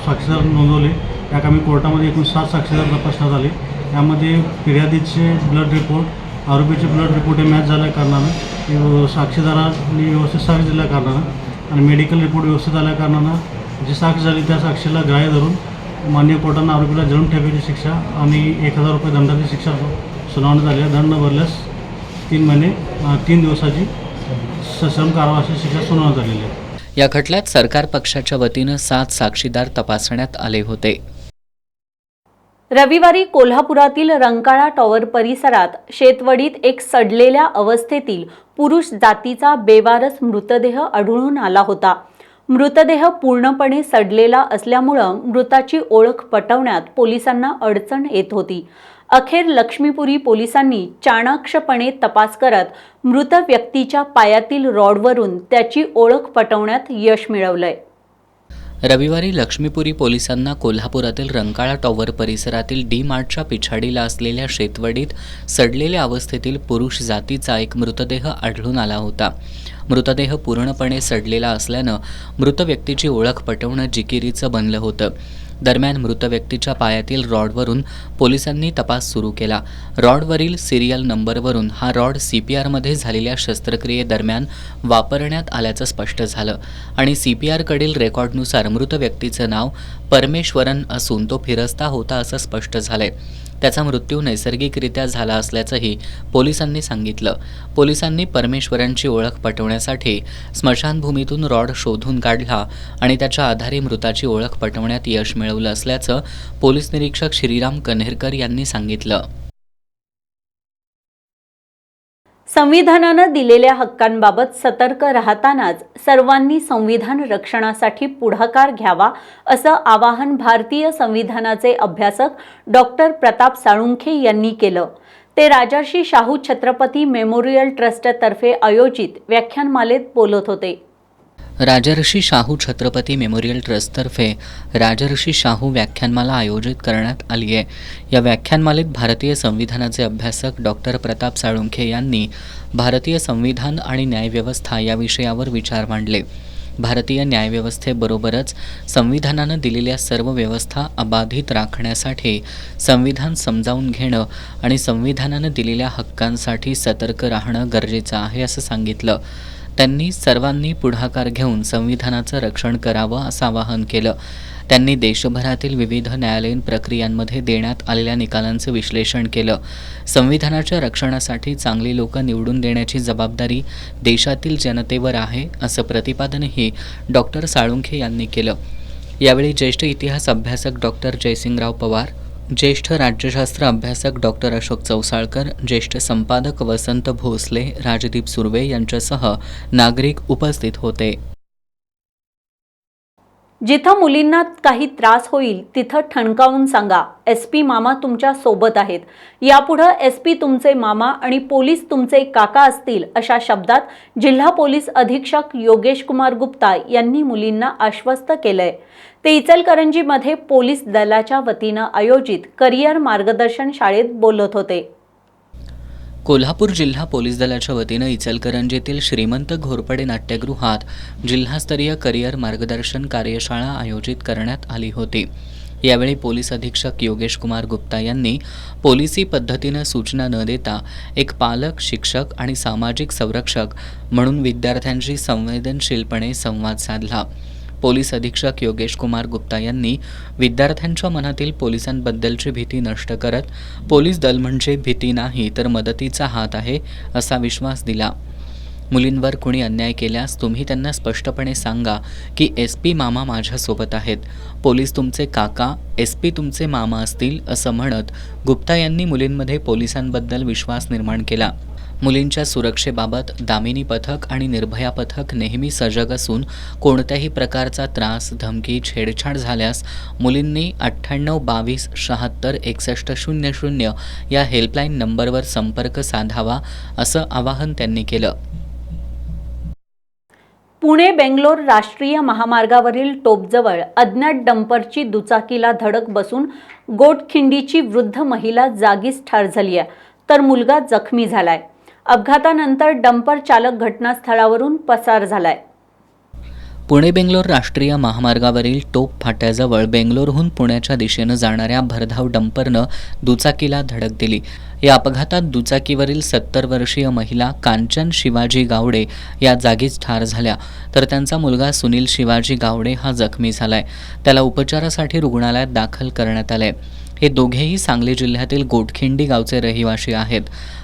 साक्षीदार नोंदवले. या कामी कोर्टामध्ये एकूण 7 साक्षीदार तपासण्यात आले. यामध्ये फिर्यादीचे ब्लड रिपोर्ट, आरोपीचे ब्लड रिपोर्ट हे मॅच झाल्या कारणानं, साक्षीदारांनी व्यवस्थित साक्ष दिल्या कारणानं आणि मेडिकल रिपोर्ट व्यवस्थित आल्या कारणानं जी साक्ष झाली त्या साक्षीला ग्राह्य धरून मान्य कोर्टानं आरोपीला जन्मठेपेची शिक्षा आणि 1,000 रुपये दंडाची शिक्षा सुनावण्यात आली आहे. दंड भरल्यास 3 महिने 3 दिवसाची सश्रम कारावासाची शिक्षा सुनावण्यात आलेली आहे.
या खटल्यात सरकार पक्षाच्या वतीनं 7 साक्षीदार तपासण्यात आले होते.
रविवारी कोल्हापुरातील रंकाळा टॉवर परिसरात शेतवडीत एक सडलेल्या अवस्थेतील पुरुष जातीचा बेवारस मृतदेह आढळून आला होता. मृतदेह पूर्णपणे सडलेला असल्यामुळं मृताची ओळख पटवण्यात पोलिसांना अडचण येत होती. अखेर लक्ष्मीपुरी पोलिसांनी चाणाक्षपणे तपास करत मृत व्यक्तीच्या पायातील रॉडवरून त्याची ओळख पटवण्यात यश मिळवलंय.
रविवारी लक्ष्मीपुरी पोलिसांना कोल्हापुरातील रंकाळा टॉवर परिसरातील डी मार्टच्या पिछाडीला असलेल्या शेतवडीत सडलेल्या अवस्थेतील पुरुष जातीचा एक मृतदेह आढळून आला होता. मृतदेह पूर्णपणे सडलेला असल्यानं मृत व्यक्तीची ओळख पटवणं जिकिरीचं बनलं होतं. दरम्यान मृत व्यक्तीच्या पायातील रॉडवरून पोलिसांनी तपास सुरू केला. रॉडवरील सिरियल नंबरवरून हा रॉड CPRमध्ये झालेल्या शस्त्रक्रियेदरम्यान वापरण्यात आल्याचं स्पष्ट झालं आणि CPRकडील रेकॉर्डनुसार मृत व्यक्तीचं नाव परमेश्वरन असून तो फिरस्ता होता असं स्पष्ट झालंय. त्याचा मृत्यू नैसर्गिकरित्या झाला असल्याचंही पोलिसांनी सांगितलं. पोलिसांनी परमेश्वरांची ओळख पटवण्यासाठी स्मशानभूमीतून रॉड शोधून काढला आणि त्याच्या आधारे मृताची ओळख पटवण्यात यश मिळवलं असल्याचं पोलीस निरीक्षक श्रीराम कन्हेरकर यांनी सांगितलं.
संविधानानं दिलेल्या हक्कांबाबत सतर्क राहतानाच सर्वांनी संविधान रक्षणासाठी पुढाकार घ्यावा असं आवाहन भारतीय संविधानाचे अभ्यासक डॉक्टर प्रताप साळुंखे यांनी केलं. ते राजर्षी शाहू छत्रपती मेमोरियल ट्रस्टतर्फे आयोजित व्याख्यानमालेत बोलत होते.
राजर्षी शाहू छत्रपती मेमोरियल ट्रस्टतर्फे राजर्षी शाहू व्याख्यानमाला आयोजित करण्यात आली आहे. या व्याख्यानमालेत भारतीय संविधानाचे अभ्यासक डॉक्टर प्रताप साळुंखे यांनी भारतीय संविधान आणि न्यायव्यवस्था या विषयावर विचार मांडले. भारतीय न्यायव्यवस्थेबरोबरच संविधानानं दिलेल्या सर्व व्यवस्था अबाधित राखण्यासाठी संविधान समजावून घेणं आणि संविधानानं दिलेल्या हक्कांसाठी सतर्क राहणं गरजेचं आहे असं सांगितलं. त्यांनी सर्वांनी पुढाकार घेऊन संविधानाचं रक्षण करावं असं आवाहन केलं. त्यांनी देशभरातील विविध न्यायालयीन प्रक्रियांमध्ये देण्यात आलेल्या निकालांचं विश्लेषण केलं. संविधानाच्या रक्षणासाठी चांगली लोकं निवडून देण्याची जबाबदारी देशातील जनतेवर आहे असं प्रतिपादनही डॉक्टर साळुंखे यांनी केलं. यावेळी ज्येष्ठ इतिहास अभ्यासक डॉक्टर जयसिंगराव पवार, ज्येष्ठ राज्यशास्त्र अभ्यासक डॉक्टर अशोक चौसाळकर, ज्येष्ठ संपादक वसंत भोसले, राजदीप सुर्वे यांच्यासह नागरिक उपस्थित होते.
जिथं मुलींना काही त्रास होईल तिथं ठणकावून सांगा, SP मामा तुमच्या सोबत आहेत. यापुढं SP तुमचे मामा आणि पोलीस तुमचे काका असतील अशा शब्दात जिल्हा पोलीस अधीक्षक योगेश कुमार गुप्ता यांनी मुलींना आश्वस्त केलंय. ते इचलकरंजीमध्ये पोलीस दलाच्या वतीनं आयोजित करिअर मार्गदर्शन शाळेत बोलत होते.
कोल्हापूर जिल्हा पोलीस दलाच्या वतीनं इचलकरंजीतील श्रीमंत घोरपडे नाट्यगृहात जिल्हास्तरीय करिअर मार्गदर्शन कार्यशाळा आयोजित करण्यात आली होती. यावेळी पोलीस अधीक्षक योगेश कुमार गुप्ता यांनी पोलिसी पद्धतीनं सूचना न देता एक पालक, शिक्षक आणि सामाजिक संरक्षक म्हणून विद्यार्थ्यांशी संवेदनशीलपणे संवाद साधला. पोलीस अधीक्षक योगेश कुमार गुप्ता यांनी विद्यार्थ्यांच्या मनातील पोलिसांबद्दलची भीती नष्ट करत पोलीस दल म्हणजे भीती नाही तर मदतीचा हात आहे असा विश्वास दिला. मुलींवर कुणी अन्याय केल्यास तुम्ही त्यांना स्पष्टपणे सांगा की SP मामा माझ्यासोबत आहेत, पोलीस तुमचे काका, SP तुमचे मामा असतील असं म्हणत गुप्ता यांनी मुलींमध्ये पोलिसांबद्दल विश्वास निर्माण केला. मुलींच्या सुरक्षेबाबत दामिनी पथक आणि निर्भया पथक नेहमी सजग असून कोणत्याही प्रकारचा त्रास, धमकी, छेडछाड झाल्यास मुलींनी 98 22 76 61 00 या हेल्पलाईन नंबरवर संपर्क साधावा असं आवाहन त्यांनी केलं.
पुणे बेंगलोर राष्ट्रीय महामार्गावरील टोपजवळ अज्ञात डंपरची दुचाकीला धडक बसून गोटखिंडीची वृद्ध महिला जागीच ठार झाली आहे, तर मुलगा जखमी झालाय. अपघातानंतर डंपर चालक घटनास्थळावरून पसार झालाय.
पुणे बेंगलोर राष्ट्रीय महामार्गावरील टोप फाट्याजवळ बेंगलोरहून पुण्याच्या दिशेनं जाणाऱ्या भरधाव डंपरनं दुचाकीला धडक दिली. या अपघातात दुचाकीवरील 70 वर्षीय महिला कांचन शिवाजी गावडे या जागीच ठार झाल्या, तर त्यांचा मुलगा सुनील शिवाजी गावडे हा जखमी झालाय. त्याला उपचारासाठी रुग्णालयात दाखल करण्यात आलंय. हे दोघेही सांगली जिल्ह्यातील गोटखिंडी गावचे रहिवासी आहेत.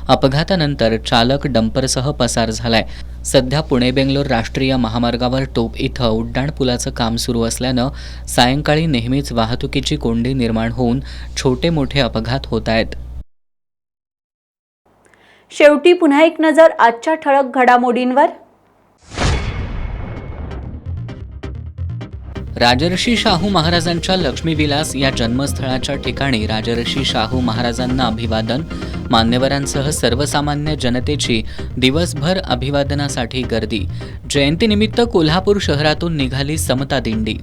अपघातानंतर चालक डंपरसह पसार झालाय. सध्या पुणे बेंगलोर राष्ट्रीय महामार्गावर टोप इथं उड्डाण पुलाचं काम सुरू असल्यानं सायंकाळी नेहमीच वाहतुकीची कोंडी निर्माण होऊन छोटे मोठे अपघात होत आहेत.
शेवटी पुन्हा एक नजर आजच्या ठळक घडामोडींवर.
राजर्षी शाहू महाराजांच्या लक्ष्मीविलास या जन्मस्थळाच्या ठिकाणी राजर्षी शाहू महाराजांना अभिवादन. मान्यवरांसह सर्वसामान्य जनतेची दिवसभर अभिवादनासाठी गर्दी. जयंतीनिमित्त कोल्हापूर शहरातून निघाली समता दिंडी.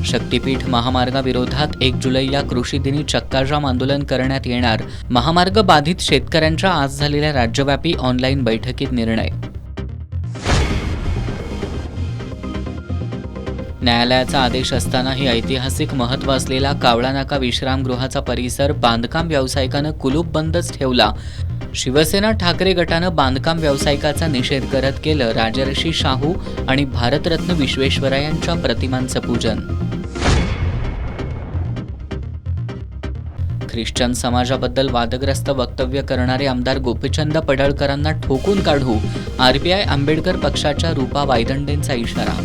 शक्तीपीठ महामार्गाविरोधात 1 जुलैला कृषी दिनी चक्काजाम आंदोलन करण्यात येणार. महामार्ग बाधित शेतकऱ्यांच्या आज झालेल्या राज्यव्यापी ऑनलाईन बैठकीत निर्णय. न्यायालयाचा आदेश असतानाही ऐतिहासिक महत्त्व असलेला कावळा नाका विश्रामगृहाचा परिसर बांधकाम व्यावसायिकानं कुलूप बंदच ठेवला. शिवसेना ठाकरे गटानं बांधकाम व्यावसायिकाचा निषेध करत केलं राजर्षी शाहू आणि भारतरत्न विश्वेश्वरय्यांच्या प्रतिमांचं पूजन. ख्रिश्चन समाजाबद्दल वादग्रस्त वक्तव्य करणारे आमदार गोपीचंद पडळकरांना ठोकून काढू, RPI आंबेडकर पक्षाच्या रूपा वायदंडेंचा इशारा.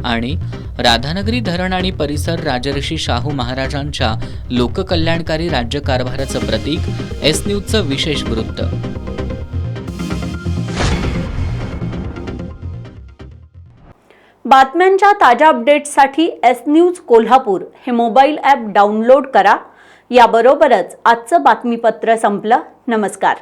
आणि राधानगरी धरण आणि परिसर राजर्षी शाहू महाराजांच्या लोककल्याणकारी राज्यकारभाराचं प्रतीक. S न्यूजचं विशेष वृत्त.
बातम्यांच्या ताज्या अपडेट्ससाठी S न्यूज कोल्हापूर हे मोबाईल ॲप डाउनलोड करा. याबरोबरच आजचं बातमीपत्र संपलं. नमस्कार.